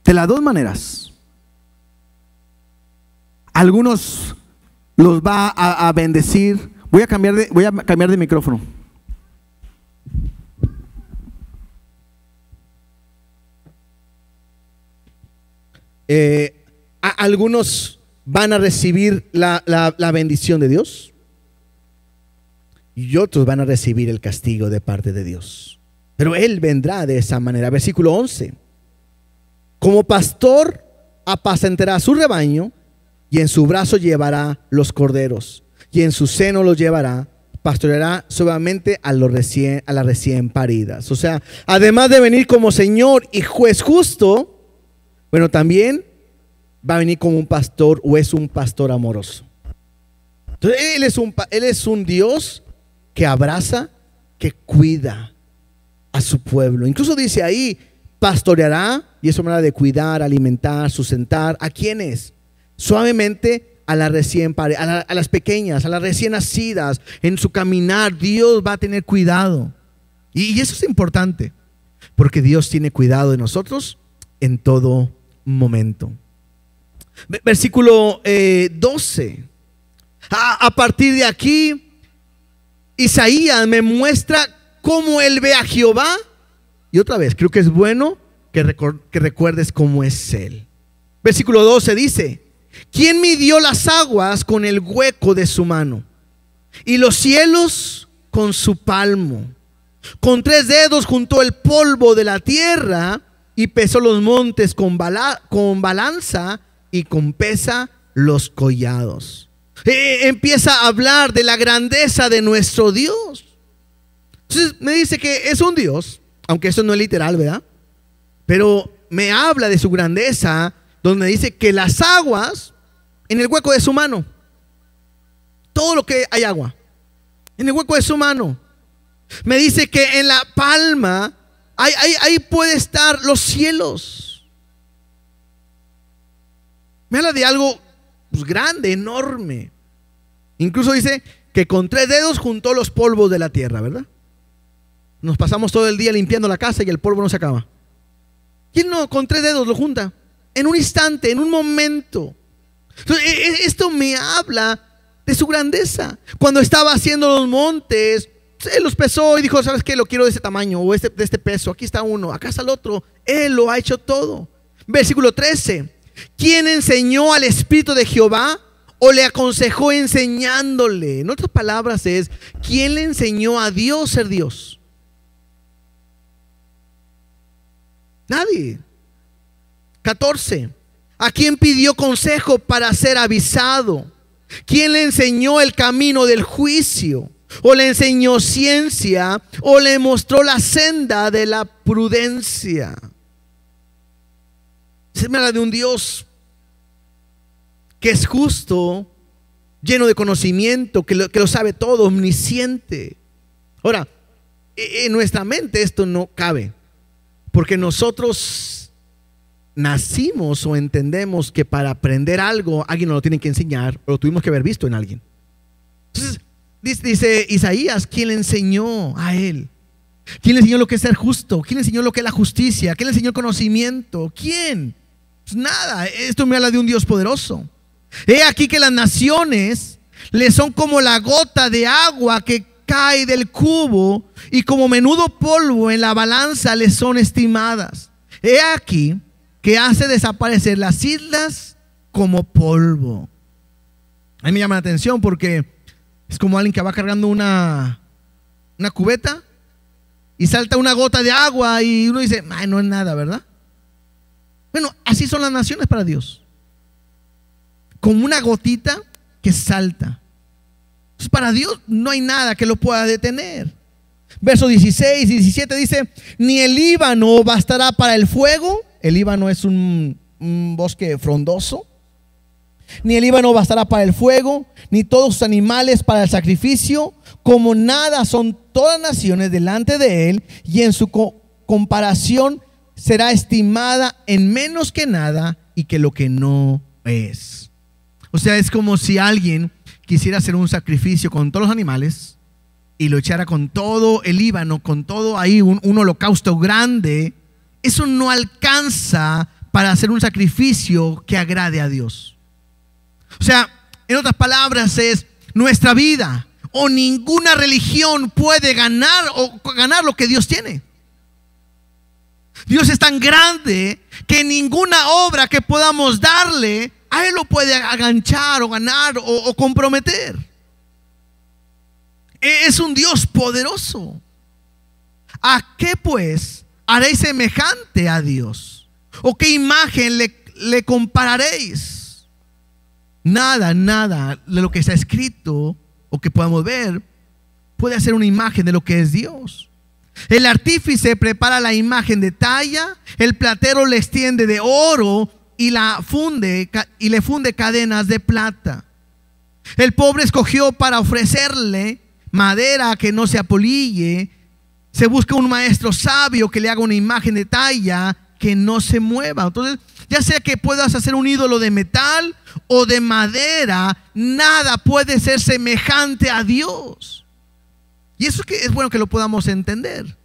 Speaker 1: De las dos maneras. Algunos los va a bendecir. Voy a cambiar de micrófono. Algunos van a recibir la bendición de Dios y otros van a recibir el castigo de parte de Dios. Pero Él vendrá de esa manera. Versículo 11. Como pastor apacentará su rebaño, y en su brazo llevará los corderos, y en su seno los llevará, pastoreará suavemente a las recién paridas. O sea, además de venir como Señor y juez justo, bueno, también va a venir como un pastor, o es un pastor amoroso. Entonces, Él es un Dios que abraza, que cuida a su pueblo. Incluso dice ahí: pastoreará, y eso manera de cuidar, alimentar, sustentar. ¿A quiénes? Suavemente a las recién paridas, a las pequeñas, a las recién nacidas. En su caminar Dios va a tener cuidado. Y eso es importante, porque Dios tiene cuidado de nosotros en todo momento. Versículo 12. A partir de aquí, Isaías me muestra cómo él ve a Jehová. Y otra vez, creo que es bueno que recuerdes cómo es él. Versículo 12 dice: ¿quién midió las aguas con el hueco de su mano, y los cielos con su palmo? Con 3 dedos juntó el polvo de la tierra, y pesó los montes con balanza, y con pesa los collados. Empieza a hablar de la grandeza de nuestro Dios. Entonces me dice que es un Dios, aunque eso no es literal, ¿verdad? Pero me habla de su grandeza, donde dice que las aguas en el hueco de su mano, todo lo que hay agua en el hueco de su mano. Me dice que en la palma ahí puede estar los cielos. Me habla de algo pues grande, enorme. Incluso dice que con 3 dedos juntó los polvos de la tierra, ¿verdad? Nos pasamos todo el día limpiando la casa y el polvo no se acaba. ¿Quién no con 3 dedos lo junta? En un instante, en un momento. Entonces, esto me habla de su grandeza. Cuando estaba haciendo los montes, él los pesó y dijo: ¿sabes qué? Lo quiero de ese tamaño, o de este peso. Aquí está uno, acá está el otro. Él lo ha hecho todo. Versículo 13. ¿quién enseñó al Espíritu de Jehová o le aconsejó enseñándole? En otras palabras es: ¿quién le enseñó a Dios ser Dios? Nadie. 14. ¿A quién pidió consejo para ser avisado? ¿Quién le enseñó el camino del juicio? ¿O le enseñó ciencia? ¿O le mostró la senda de la prudencia? Se me habla de un Dios que es justo, lleno de conocimiento, que lo sabe todo, omnisciente. Ahora, en nuestra mente esto no cabe, porque nosotros nacimos o entendemos que para aprender algo alguien nos lo tiene que enseñar, o lo tuvimos que haber visto en alguien. Entonces dice Isaías: ¿quién le enseñó a él? ¿Quién le enseñó lo que es ser justo? ¿Quién le enseñó lo que es la justicia? ¿Quién le enseñó el conocimiento? ¿Quién? Pues nada. Esto me habla de un Dios poderoso. He aquí que las naciones le son como la gota de agua que cae del cubo, y como menudo polvo en la balanza le son estimadas. He aquí que hace desaparecer las islas como polvo. A mí me llama la atención porque es como alguien que va cargando una cubeta y salta una gota de agua y uno dice: ay, no es nada, ¿verdad? Bueno, así son las naciones para Dios, como una gotita que salta. Entonces, para Dios no hay nada que lo pueda detener. Versos 16 y 17 dice: ni el Líbano bastará para el fuego. El Líbano es un bosque frondoso. Ni el Líbano bastará para el fuego, ni todos sus animales para el sacrificio. Como nada son todas las naciones delante de él, y en su comparación será estimada en menos que nada, y que lo que no es. O sea, es como si alguien quisiera hacer un sacrificio con todos los animales y lo echara con todo el Líbano, con todo ahí un holocausto grande. Eso no alcanza para hacer un sacrificio que agrade a Dios. O sea, en otras palabras es: nuestra vida o ninguna religión puede ganar lo que Dios tiene. Dios es tan grande que ninguna obra que podamos darle a Él lo puede aganchar o ganar o comprometer. Es un Dios poderoso. ¿A qué pues haréis semejante a Dios? ¿O qué imagen le compararéis? Nada de lo que está escrito o que podamos ver puede hacer una imagen de lo que es Dios. El artífice prepara la imagen de talla, el platero le extiende de oro y le funde cadenas de plata. El pobre escogió para ofrecerle madera que no se apolille. Se busca un maestro sabio que le haga una imagen de talla que no se mueva. Entonces, ya sea que puedas hacer un ídolo de metal o de madera, nada puede ser semejante a Dios. Y eso es bueno que lo podamos entender,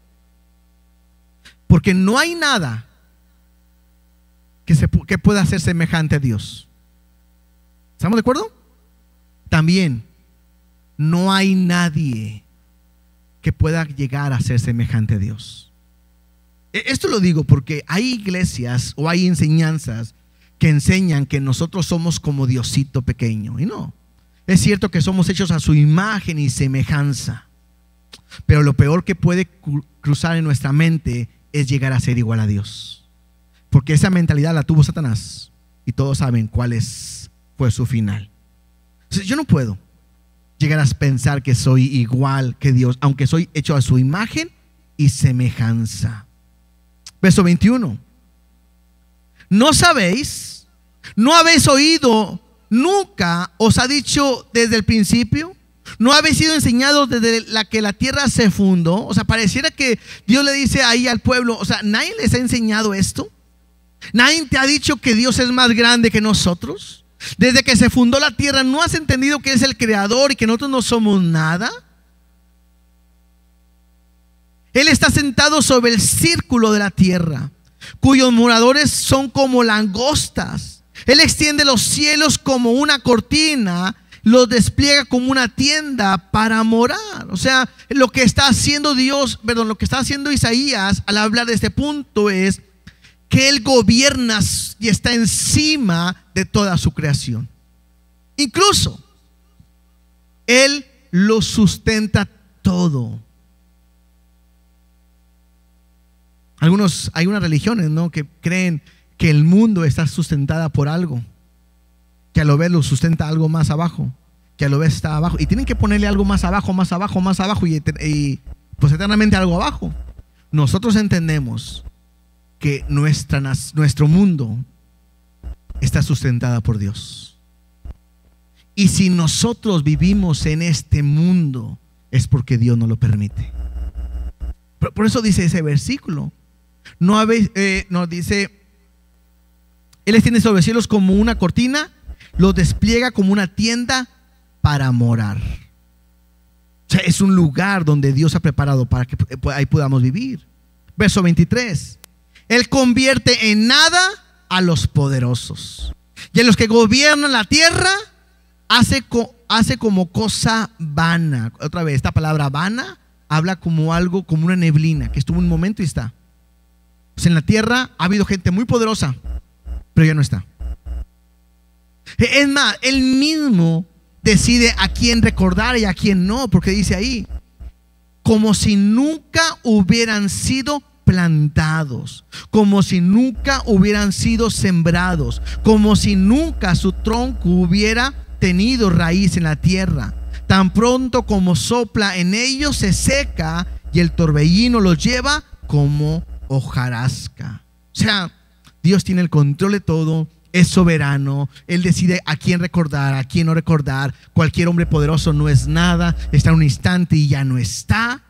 Speaker 1: porque no hay nada que pueda ser semejante a Dios. ¿Estamos de acuerdo? También, no hay nadie que pueda llegar a ser semejante a Dios. Esto lo digo porque hay iglesias o hay enseñanzas que enseñan que nosotros somos como Diosito pequeño. Y no, es cierto que somos hechos a su imagen y semejanza, pero lo peor que puede cruzar en nuestra mente es llegar a ser igual a Dios, porque esa mentalidad la tuvo Satanás y todos saben cuál fue su final. Entonces, yo no puedo llegar a pensar que soy igual que Dios, aunque soy hecho a su imagen y semejanza. Verso 21. ¿No sabéis? ¿No habéis oído? ¿Nunca os ha dicho desde el principio? ¿No habéis sido enseñados desde que la tierra se fundó? O sea, pareciera que Dios le dice ahí al pueblo, o sea, ¿nadie les ha enseñado esto? ¿Nadie te ha dicho que Dios es más grande que nosotros? Desde que se fundó la tierra, ¿no has entendido que es el creador y que nosotros no somos nada? Él está sentado sobre el círculo de la tierra, cuyos moradores son como langostas. Él extiende los cielos como una cortina, los despliega como una tienda para morar. O sea, lo que está haciendo lo que está haciendo Isaías al hablar de este punto es que Él gobierna y está encima de toda su creación. Incluso Él lo sustenta todo. Hay unas religiones, ¿no?, que creen que el mundo está sustentada por algo, que a lo vez lo sustenta algo más abajo, que a lo vez está abajo, y tienen que ponerle algo más abajo, más abajo, más abajo, y pues eternamente algo abajo. Nosotros entendemos que nuestro mundo está sustentada por Dios. Y si nosotros vivimos en este mundo, es porque Dios nos lo permite. Por eso dice ese versículo. Nos dice, Él extiende sobre los cielos como una cortina, los despliega como una tienda para morar. O sea, es un lugar donde Dios ha preparado para que ahí podamos vivir. Verso 23. Él convierte en nada a los poderosos, y a los que gobiernan la tierra hace como cosa vana. Otra vez, esta palabra vana habla como algo, como una neblina que estuvo un momento y está. Pues en la tierra ha habido gente muy poderosa, pero ya no está. Es más, Él mismo decide a quién recordar y a quién no, porque dice ahí, como si nunca hubieran sido plantados, como si nunca hubieran sido sembrados, como si nunca su tronco hubiera tenido raíz en la tierra. Tan pronto como sopla en ellos se seca, y el torbellino los lleva como hojarasca. O sea, Dios tiene el control de todo, es soberano. Él decide a quién recordar, a quién no recordar. Cualquier hombre poderoso no es nada, está en un instante y ya no está.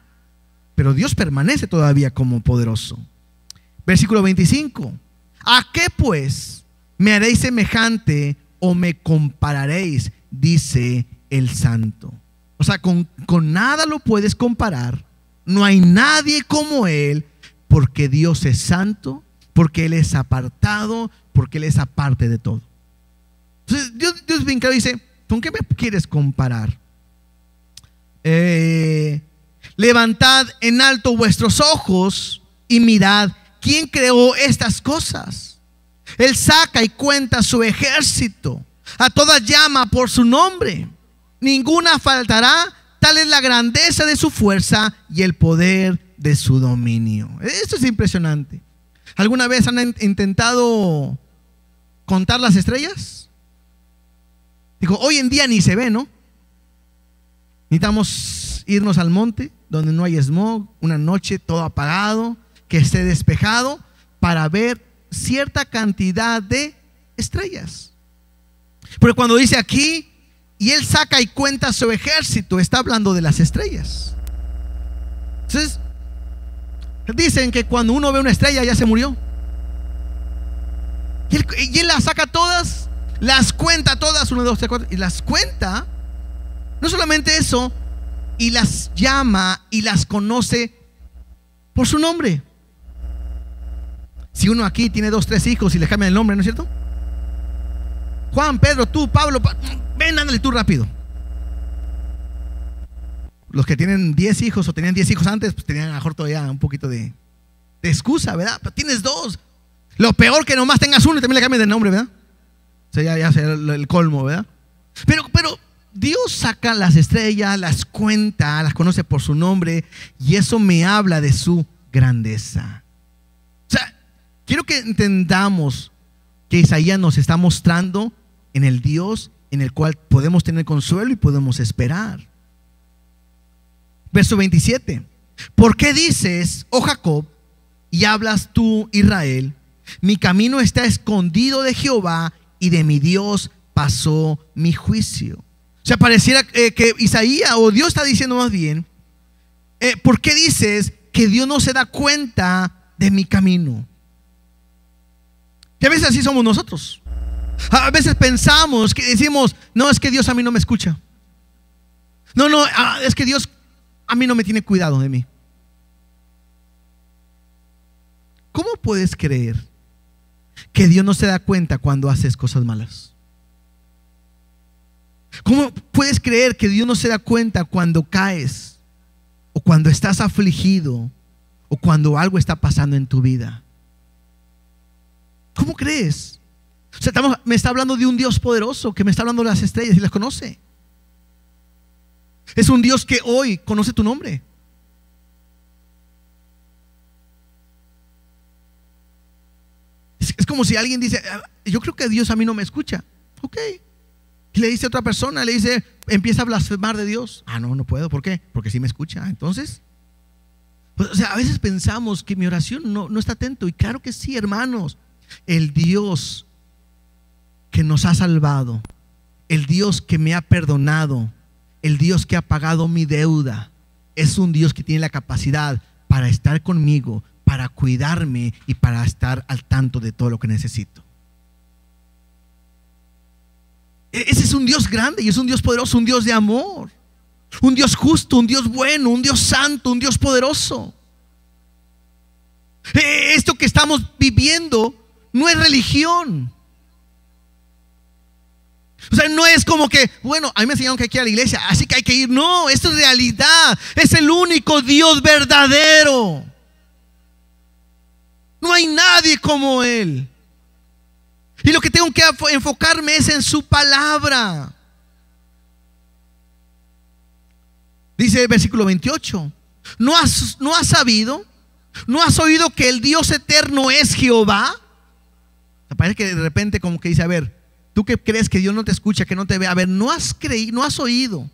Speaker 1: Pero Dios permanece todavía como poderoso. Versículo 25. ¿A qué pues me haréis semejante o me compararéis? Dice el Santo. O sea, con nada lo puedes comparar. No hay nadie como Él, porque Dios es santo, porque Él es apartado, porque Él es aparte de todo. Entonces Dios bien claro dice, ¿con qué me quieres comparar? Levantad en alto vuestros ojos y mirad quién creó estas cosas. Él saca y cuenta su ejército, a todas llama por su nombre. Ninguna faltará, tal es la grandeza de su fuerza y el poder de su dominio. Esto es impresionante. ¿Alguna vez han intentado contar las estrellas? Digo, hoy en día ni se ve, ¿no? Necesitamos irnos al monte donde no hay smog, una noche todo apagado, que esté despejado, para ver cierta cantidad de estrellas. Pero cuando dice aquí, y Él saca y cuenta su ejército, está hablando de las estrellas. Entonces, dicen que cuando uno ve una estrella ya se murió. Y él las saca todas, las cuenta todas, 1, 2, 3, 4, y las cuenta. No solamente eso, y las llama y las conoce por su nombre. Si uno aquí tiene 2, 3 hijos y le cambian el nombre, ¿no es cierto? Juan, Pedro, tú, Pablo, ven, ándale tú rápido. Los que tienen 10 hijos o tenían 10 hijos antes, pues tenían a lo mejor todavía un poquito de excusa, ¿verdad? Pero tienes 2. Lo peor que nomás tengas uno y también le cambies de nombre, ¿verdad? O sea, ya será el colmo, ¿verdad? Pero Dios saca las estrellas, las cuenta, las conoce por su nombre, y eso me habla de su grandeza. O sea, quiero que entendamos que Isaías nos está mostrando en el Dios en el cual podemos tener consuelo y podemos esperar. Verso 27. ¿Por qué dices, oh Jacob, y hablas tú, Israel? Mi camino está escondido de Jehová, y de mi Dios pasó mi juicio. O sea, pareciera que Isaías, o Dios está diciendo más bien, ¿por qué dices que Dios no se da cuenta de mi camino? Y a veces así somos nosotros. A veces pensamos, que decimos, no, es que Dios a mí no me escucha. No, es que Dios a mí no me tiene cuidado de mí. ¿Cómo puedes creer que Dios no se da cuenta cuando haces cosas malas? ¿Cómo puedes creer que Dios no se da cuenta cuando caes, o cuando estás afligido, o cuando algo está pasando en tu vida? ¿Cómo crees? O sea, me está hablando de un Dios poderoso que me está hablando de las estrellas y las conoce. Es un Dios que hoy conoce tu nombre. Es como si alguien dice, yo creo que Dios a mí no me escucha. Ok. Y le dice a otra persona, le dice, empieza a blasfemar de Dios. No puedo. ¿Por qué? Porque sí me escucha. Entonces, pues, o sea, a veces pensamos que mi oración no está atento. Y claro que sí, hermanos. El Dios que nos ha salvado, el Dios que me ha perdonado, el Dios que ha pagado mi deuda, es un Dios que tiene la capacidad para estar conmigo, para cuidarme y para estar al tanto de todo lo que necesito. Ese es un Dios grande y es un Dios poderoso, un Dios de amor, un Dios justo, un Dios bueno, un Dios santo, un Dios poderoso. Esto que estamos viviendo no es religión. O sea, no es como que, bueno, a mí me enseñaron que hay que ir a la iglesia, así que hay que ir. No, esto es realidad. Es el único Dios verdadero. No hay nadie como Él. Y lo que tengo que enfocarme es en su palabra. Dice el versículo 28. ¿No has sabido? ¿No has oído que el Dios eterno es Jehová? Parece que de repente como que dice, a ver, tú que crees que Dios no te escucha, que no te ve, a ver, ¿no has creído, no has oído,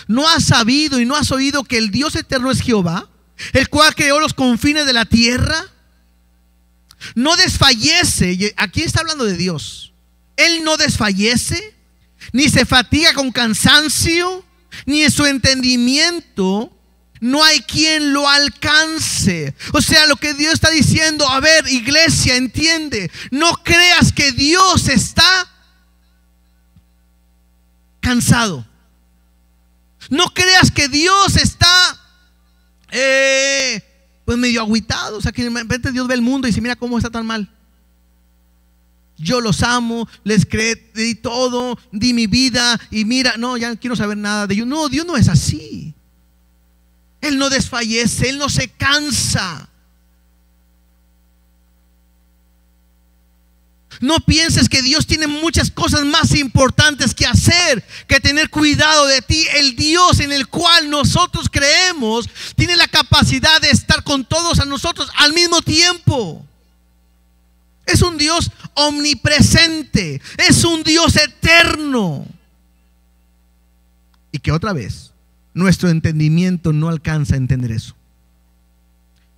Speaker 1: no has sabido y no has oído que el Dios eterno es Jehová, el cual creó los confines de la tierra? No desfallece. Aquí está hablando de Dios. Él no desfallece, ni se fatiga con cansancio, ni en su entendimiento no hay quien lo alcance. O sea, lo que Dios está diciendo, a ver, iglesia, entiende, no creas que Dios está cansado. No creas que Dios está pues medio agüitado. O sea, que de repente Dios ve el mundo y dice, mira cómo está tan mal. Yo los amo, les creé, di todo, di mi vida y mira, no, ya no quiero saber nada de ellos. No, Dios no es así. Él no desfallece, Él no se cansa. No pienses que Dios tiene muchas cosas más importantes que hacer que tener cuidado de ti. El Dios en el cual nosotros creemos tiene la capacidad de estar con todos a nosotros al mismo tiempo. Es un Dios omnipresente, es un Dios eterno. Y que otra vez, nuestro entendimiento no alcanza a entender eso.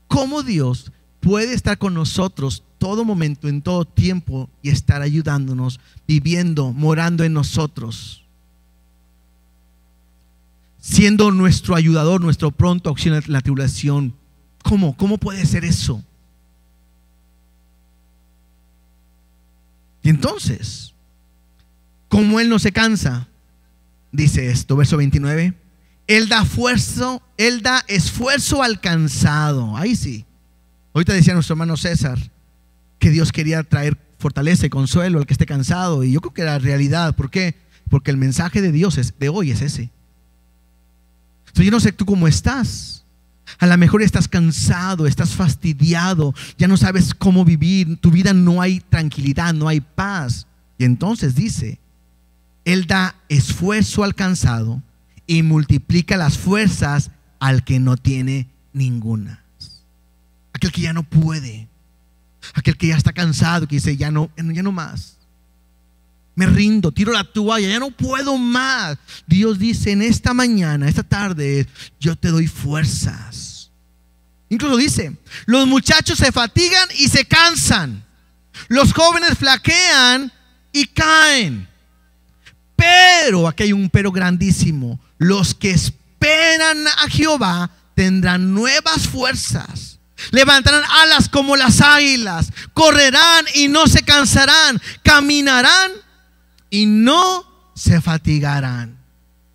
Speaker 1: ¿Cómo Dios puede estar con nosotros todo momento, en todo tiempo, y estar ayudándonos, viviendo, morando en nosotros, siendo nuestro ayudador, nuestro pronto auxilio en la tribulación? ¿Cómo puede ser eso? Y entonces, como Él no se cansa, dice esto, verso 29, Él da esfuerzo al cansado. Ahí sí. Ahorita decía nuestro hermano César que Dios quería traer fortalece, consuelo al que esté cansado. Y yo creo que la realidad, ¿por qué? Porque el mensaje de Dios de hoy es ese. Entonces, yo no sé tú cómo estás. A lo mejor estás cansado, estás fastidiado, ya no sabes cómo vivir, en tu vida no hay tranquilidad, no hay paz. Y entonces dice, Él da esfuerzo al cansado y multiplica las fuerzas al que no tiene ninguna. Aquel que ya no puede, aquel que ya está cansado, que dice, ya no más. Me rindo, tiro la toalla, ya no puedo más. Dios dice en esta mañana, esta tarde, yo te doy fuerzas. Incluso dice, los muchachos se fatigan y se cansan. Los jóvenes flaquean y caen. Pero, aquí hay un pero grandísimo, los que esperan a Jehová tendrán nuevas fuerzas. Levantarán alas como las águilas, correrán y no se cansarán, caminarán y no se fatigarán.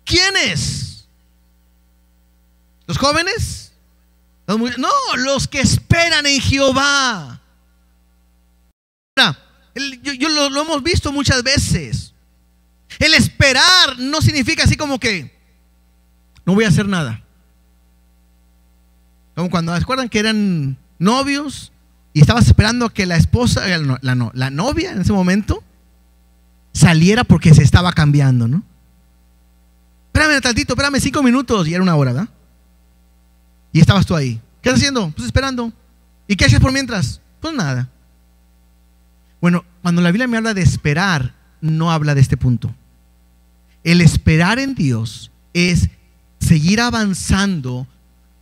Speaker 1: ¿Quiénes? ¿Los jóvenes? No, los que esperan en Jehová. Lo hemos visto muchas veces. El esperar no significa así como que no voy a hacer nada. Como cuando se acuerdan que eran novios y estabas esperando a que la esposa, la novia en ese momento saliera porque se estaba cambiando, ¿no? Espérame tantito, espérame 5 minutos. Y era 1 hora, ¿verdad? Y estabas tú ahí. ¿Qué estás haciendo? Pues esperando. ¿Y qué haces por mientras? Pues nada. Bueno, cuando la Biblia me habla de esperar, no habla de este punto. El esperar en Dios es seguir avanzando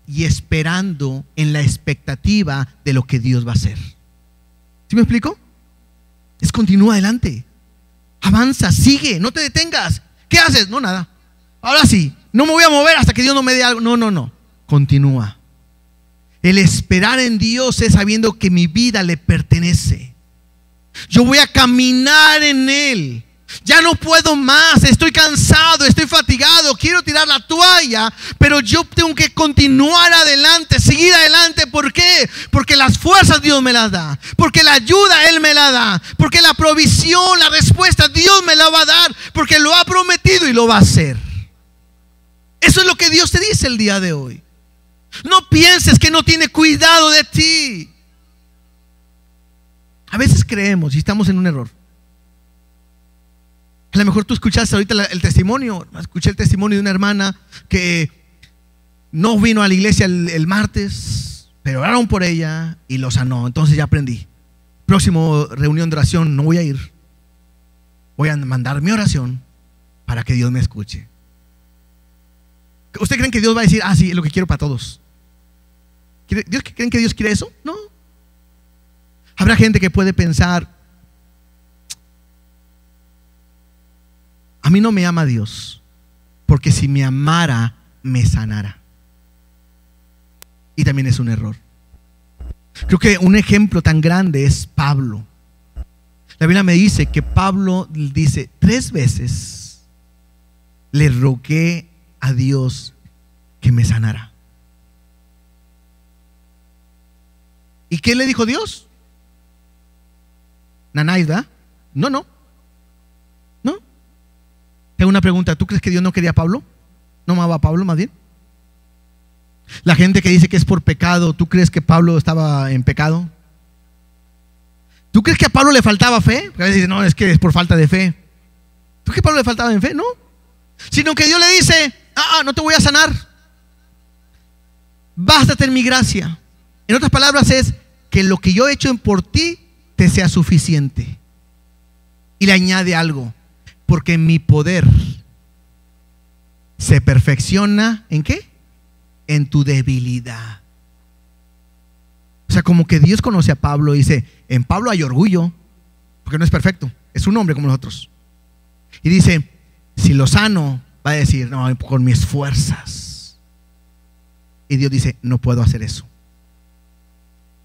Speaker 1: y esperando en la expectativa de lo que Dios va a hacer. ¿Sí me explico? Es continúa adelante. Avanza, sigue, no te detengas. ¿Qué haces? No, nada. Ahora sí, no me voy a mover hasta que Dios no me dé algo. No. Continúa. El esperar en Dios es sabiendo que mi vida le pertenece. Yo voy a caminar en Él. Ya no puedo más, estoy cansado, estoy fatigado, quiero tirar la toalla, pero yo tengo que continuar adelante, seguir adelante. ¿Por qué? Porque las fuerzas Dios me las da, porque la ayuda Él me la da, porque la provisión, la respuesta Dios me la va a dar, porque lo ha prometido y lo va a hacer. Eso es lo que Dios te dice el día de hoy. No pienses que no tiene cuidado de ti. A veces creemos y estamos en un error. A lo mejor tú escuchaste ahorita el testimonio. Escuché el testimonio de una hermana que no vino a la iglesia el martes, pero oraron por ella y lo sanó. Entonces ya aprendí. Próximo reunión de oración no voy a ir. Voy a mandar mi oración para que Dios me escuche. ¿Usted creen que Dios va a decir, sí, es lo que quiero para todos? ¿Creen que Dios quiere eso? No. Habrá gente que puede pensar, a mí no me ama Dios, porque si me amara, me sanara. Y también es un error. Creo que un ejemplo tan grande es Pablo. La Biblia me dice que Pablo dice 3 veces le rogué a Dios que me sanara. ¿Y qué le dijo Dios? Nanáis, ¿verdad? No. Tengo una pregunta. ¿Tú crees que Dios no quería a Pablo? ¿No amaba a Pablo más bien? La gente que dice que es por pecado, ¿tú crees que Pablo estaba en pecado? ¿Tú crees que a Pablo le faltaba fe? Porque a veces dicen, no, es que es por falta de fe. ¿Tú crees que a Pablo le faltaba en fe? No. Sino que Dios le dice, no te voy a sanar. Bástate en mi gracia. En otras palabras es que lo que yo he hecho por ti te sea suficiente. Y le añade algo. Porque mi poder se perfecciona ¿en qué? En tu debilidad. O sea, como que Dios conoce a Pablo y dice, en Pablo hay orgullo, porque no es perfecto, es un hombre como nosotros. Y dice, si lo sano, va a decir, no, con mis fuerzas. Y Dios dice, no puedo hacer eso.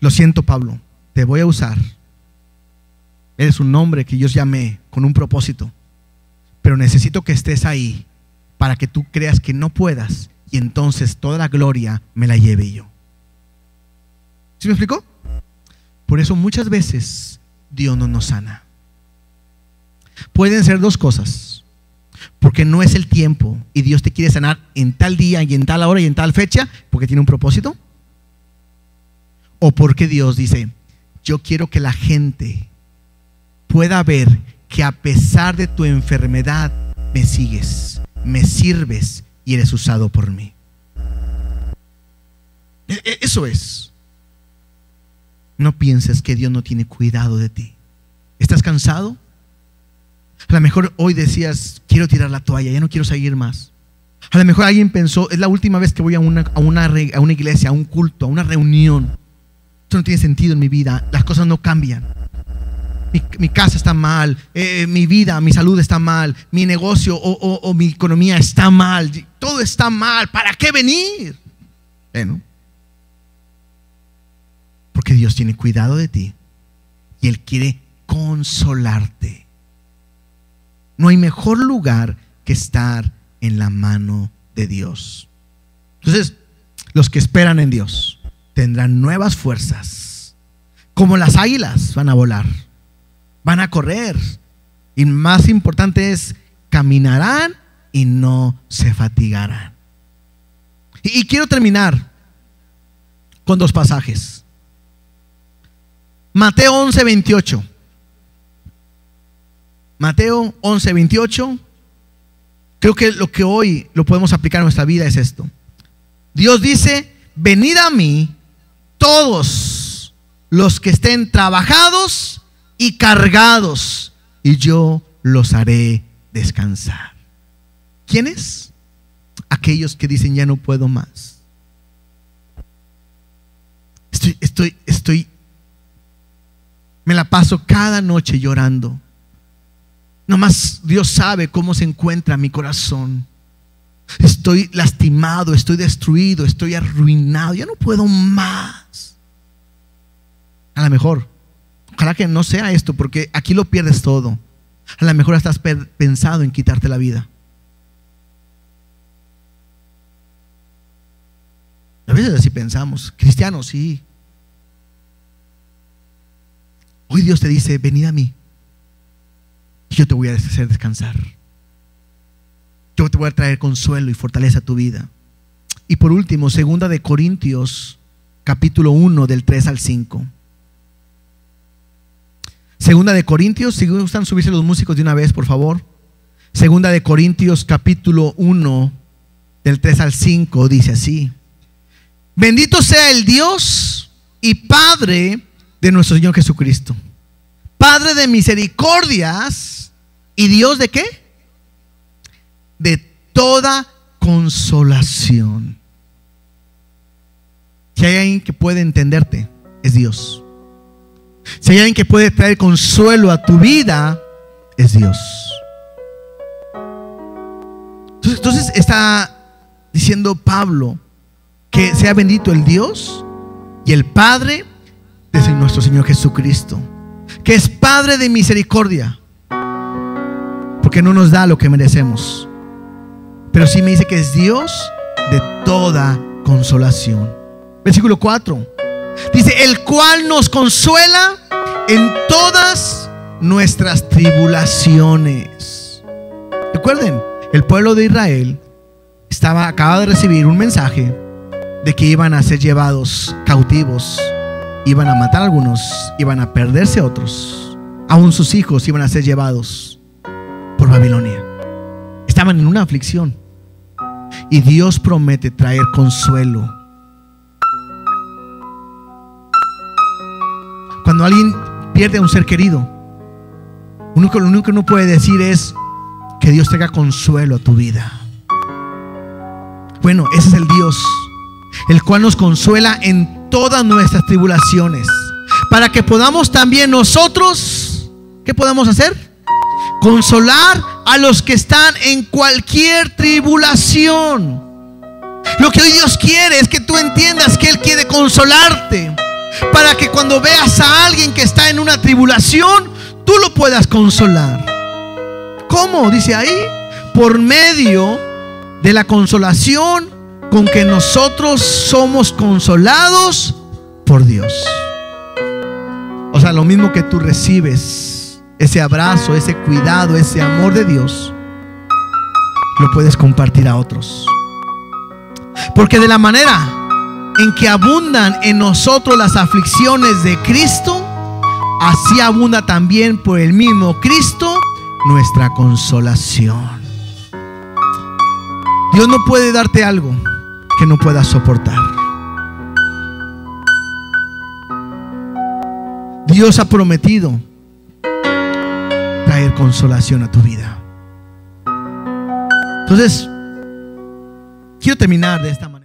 Speaker 1: Lo siento, Pablo, te voy a usar. Eres un hombre que Dios llamé con un propósito. Pero necesito que estés ahí para que tú creas que no puedas y entonces toda la gloria me la lleve yo. ¿Sí me explicó? Por eso muchas veces Dios no nos sana. Pueden ser dos cosas: porque no es el tiempo y Dios te quiere sanar en tal día y en tal hora y en tal fecha, porque tiene un propósito. O porque Dios dice: yo quiero que la gente pueda ver que a pesar de tu enfermedad me sigues, me sirves y eres usado por mí. Eso es. No pienses que Dios no tiene cuidado de ti. ¿Estás cansado? A lo mejor hoy decías: quiero tirar la toalla, ya no quiero seguir más. A lo mejor alguien pensó: es la última vez que voy a una iglesia, a un culto, a una reunión. Esto no tiene sentido en mi vida, las cosas no cambian. Mi casa está mal, mi vida, mi salud está mal, mi negocio o mi economía está mal, todo está mal. ¿Para qué venir? Bueno, porque Dios tiene cuidado de ti y Él quiere consolarte. No hay mejor lugar que estar en la mano de Dios. Entonces, los que esperan en Dios tendrán nuevas fuerzas. Como las águilas van a volar, van a correr, y más importante es, caminarán y no se fatigarán. Y quiero terminar con dos pasajes. Mateo 11:28. Mateo 11:28. Creo que lo que hoy lo podemos aplicar a nuestra vida es esto. Dios dice: venid a mí todos los que estén trabajados y cargados, y yo los haré descansar. ¿Quiénes? Aquellos que dicen: ya no puedo más. Me la paso cada noche llorando. Nomás Dios sabe cómo se encuentra mi corazón. Estoy lastimado, estoy destruido, estoy arruinado, ya no puedo más. A lo mejor, ojalá que no sea esto, porque aquí lo pierdes todo. A lo mejor estás pensado en quitarte la vida. A veces así pensamos, cristianos, sí. Hoy Dios te dice: venid a mí y yo te voy a hacer descansar. Yo te voy a traer consuelo y fortaleza a tu vida. Y por último, 2 Corintios capítulo 1 del 3 al 5. 2 Corintios, si gustan subirse los músicos de una vez, por favor. 2 Corintios capítulo 1 del 3 al 5 dice así: bendito sea el Dios y Padre de nuestro Señor Jesucristo, Padre de misericordias y Dios ¿de qué? De toda consolación. Si hay alguien que puede entenderte, es Dios. Si hay alguien que puede traer consuelo a tu vida, es Dios. Entonces está diciendo Pablo que sea bendito el Dios y el Padre de nuestro Señor Jesucristo, que es Padre de misericordia, porque no nos da lo que merecemos, pero sí me dice que es Dios de toda consolación. Versículo 4 dice: el cual nos consuela en todas nuestras tribulaciones. Recuerden, el pueblo de Israel acaba de recibir un mensaje de que iban a ser llevados cautivos, iban a matar a algunos, iban a perderse otros, aún sus hijos iban a ser llevados por Babilonia. Estaban en una aflicción y Dios promete traer consuelo. Cuando alguien pierde a un ser querido, lo único que uno puede decir es que Dios traiga consuelo a tu vida. Bueno, ese es el Dios, el cual nos consuela en todas nuestras tribulaciones, para que podamos también nosotros, ¿qué podamos hacer? Consolar a los que están en cualquier tribulación. Lo que hoy Dios quiere es que tú entiendas que Él quiere consolarte, para que cuando veas a alguien que está en una tribulación, tú lo puedas consolar. ¿Cómo? Dice ahí: por medio de la consolación con que nosotros somos consolados por Dios. O sea, ahora lo mismo que tú recibes, ese abrazo, ese cuidado, ese amor de Dios, lo puedes compartir a otros. Porque de la manera en que abundan en nosotros las aflicciones de Cristo, así abunda también por el mismo Cristo nuestra consolación. Dios no puede darte algo que no puedas soportar. Dios ha prometido traer consolación a tu vida. Entonces, quiero terminar de esta manera.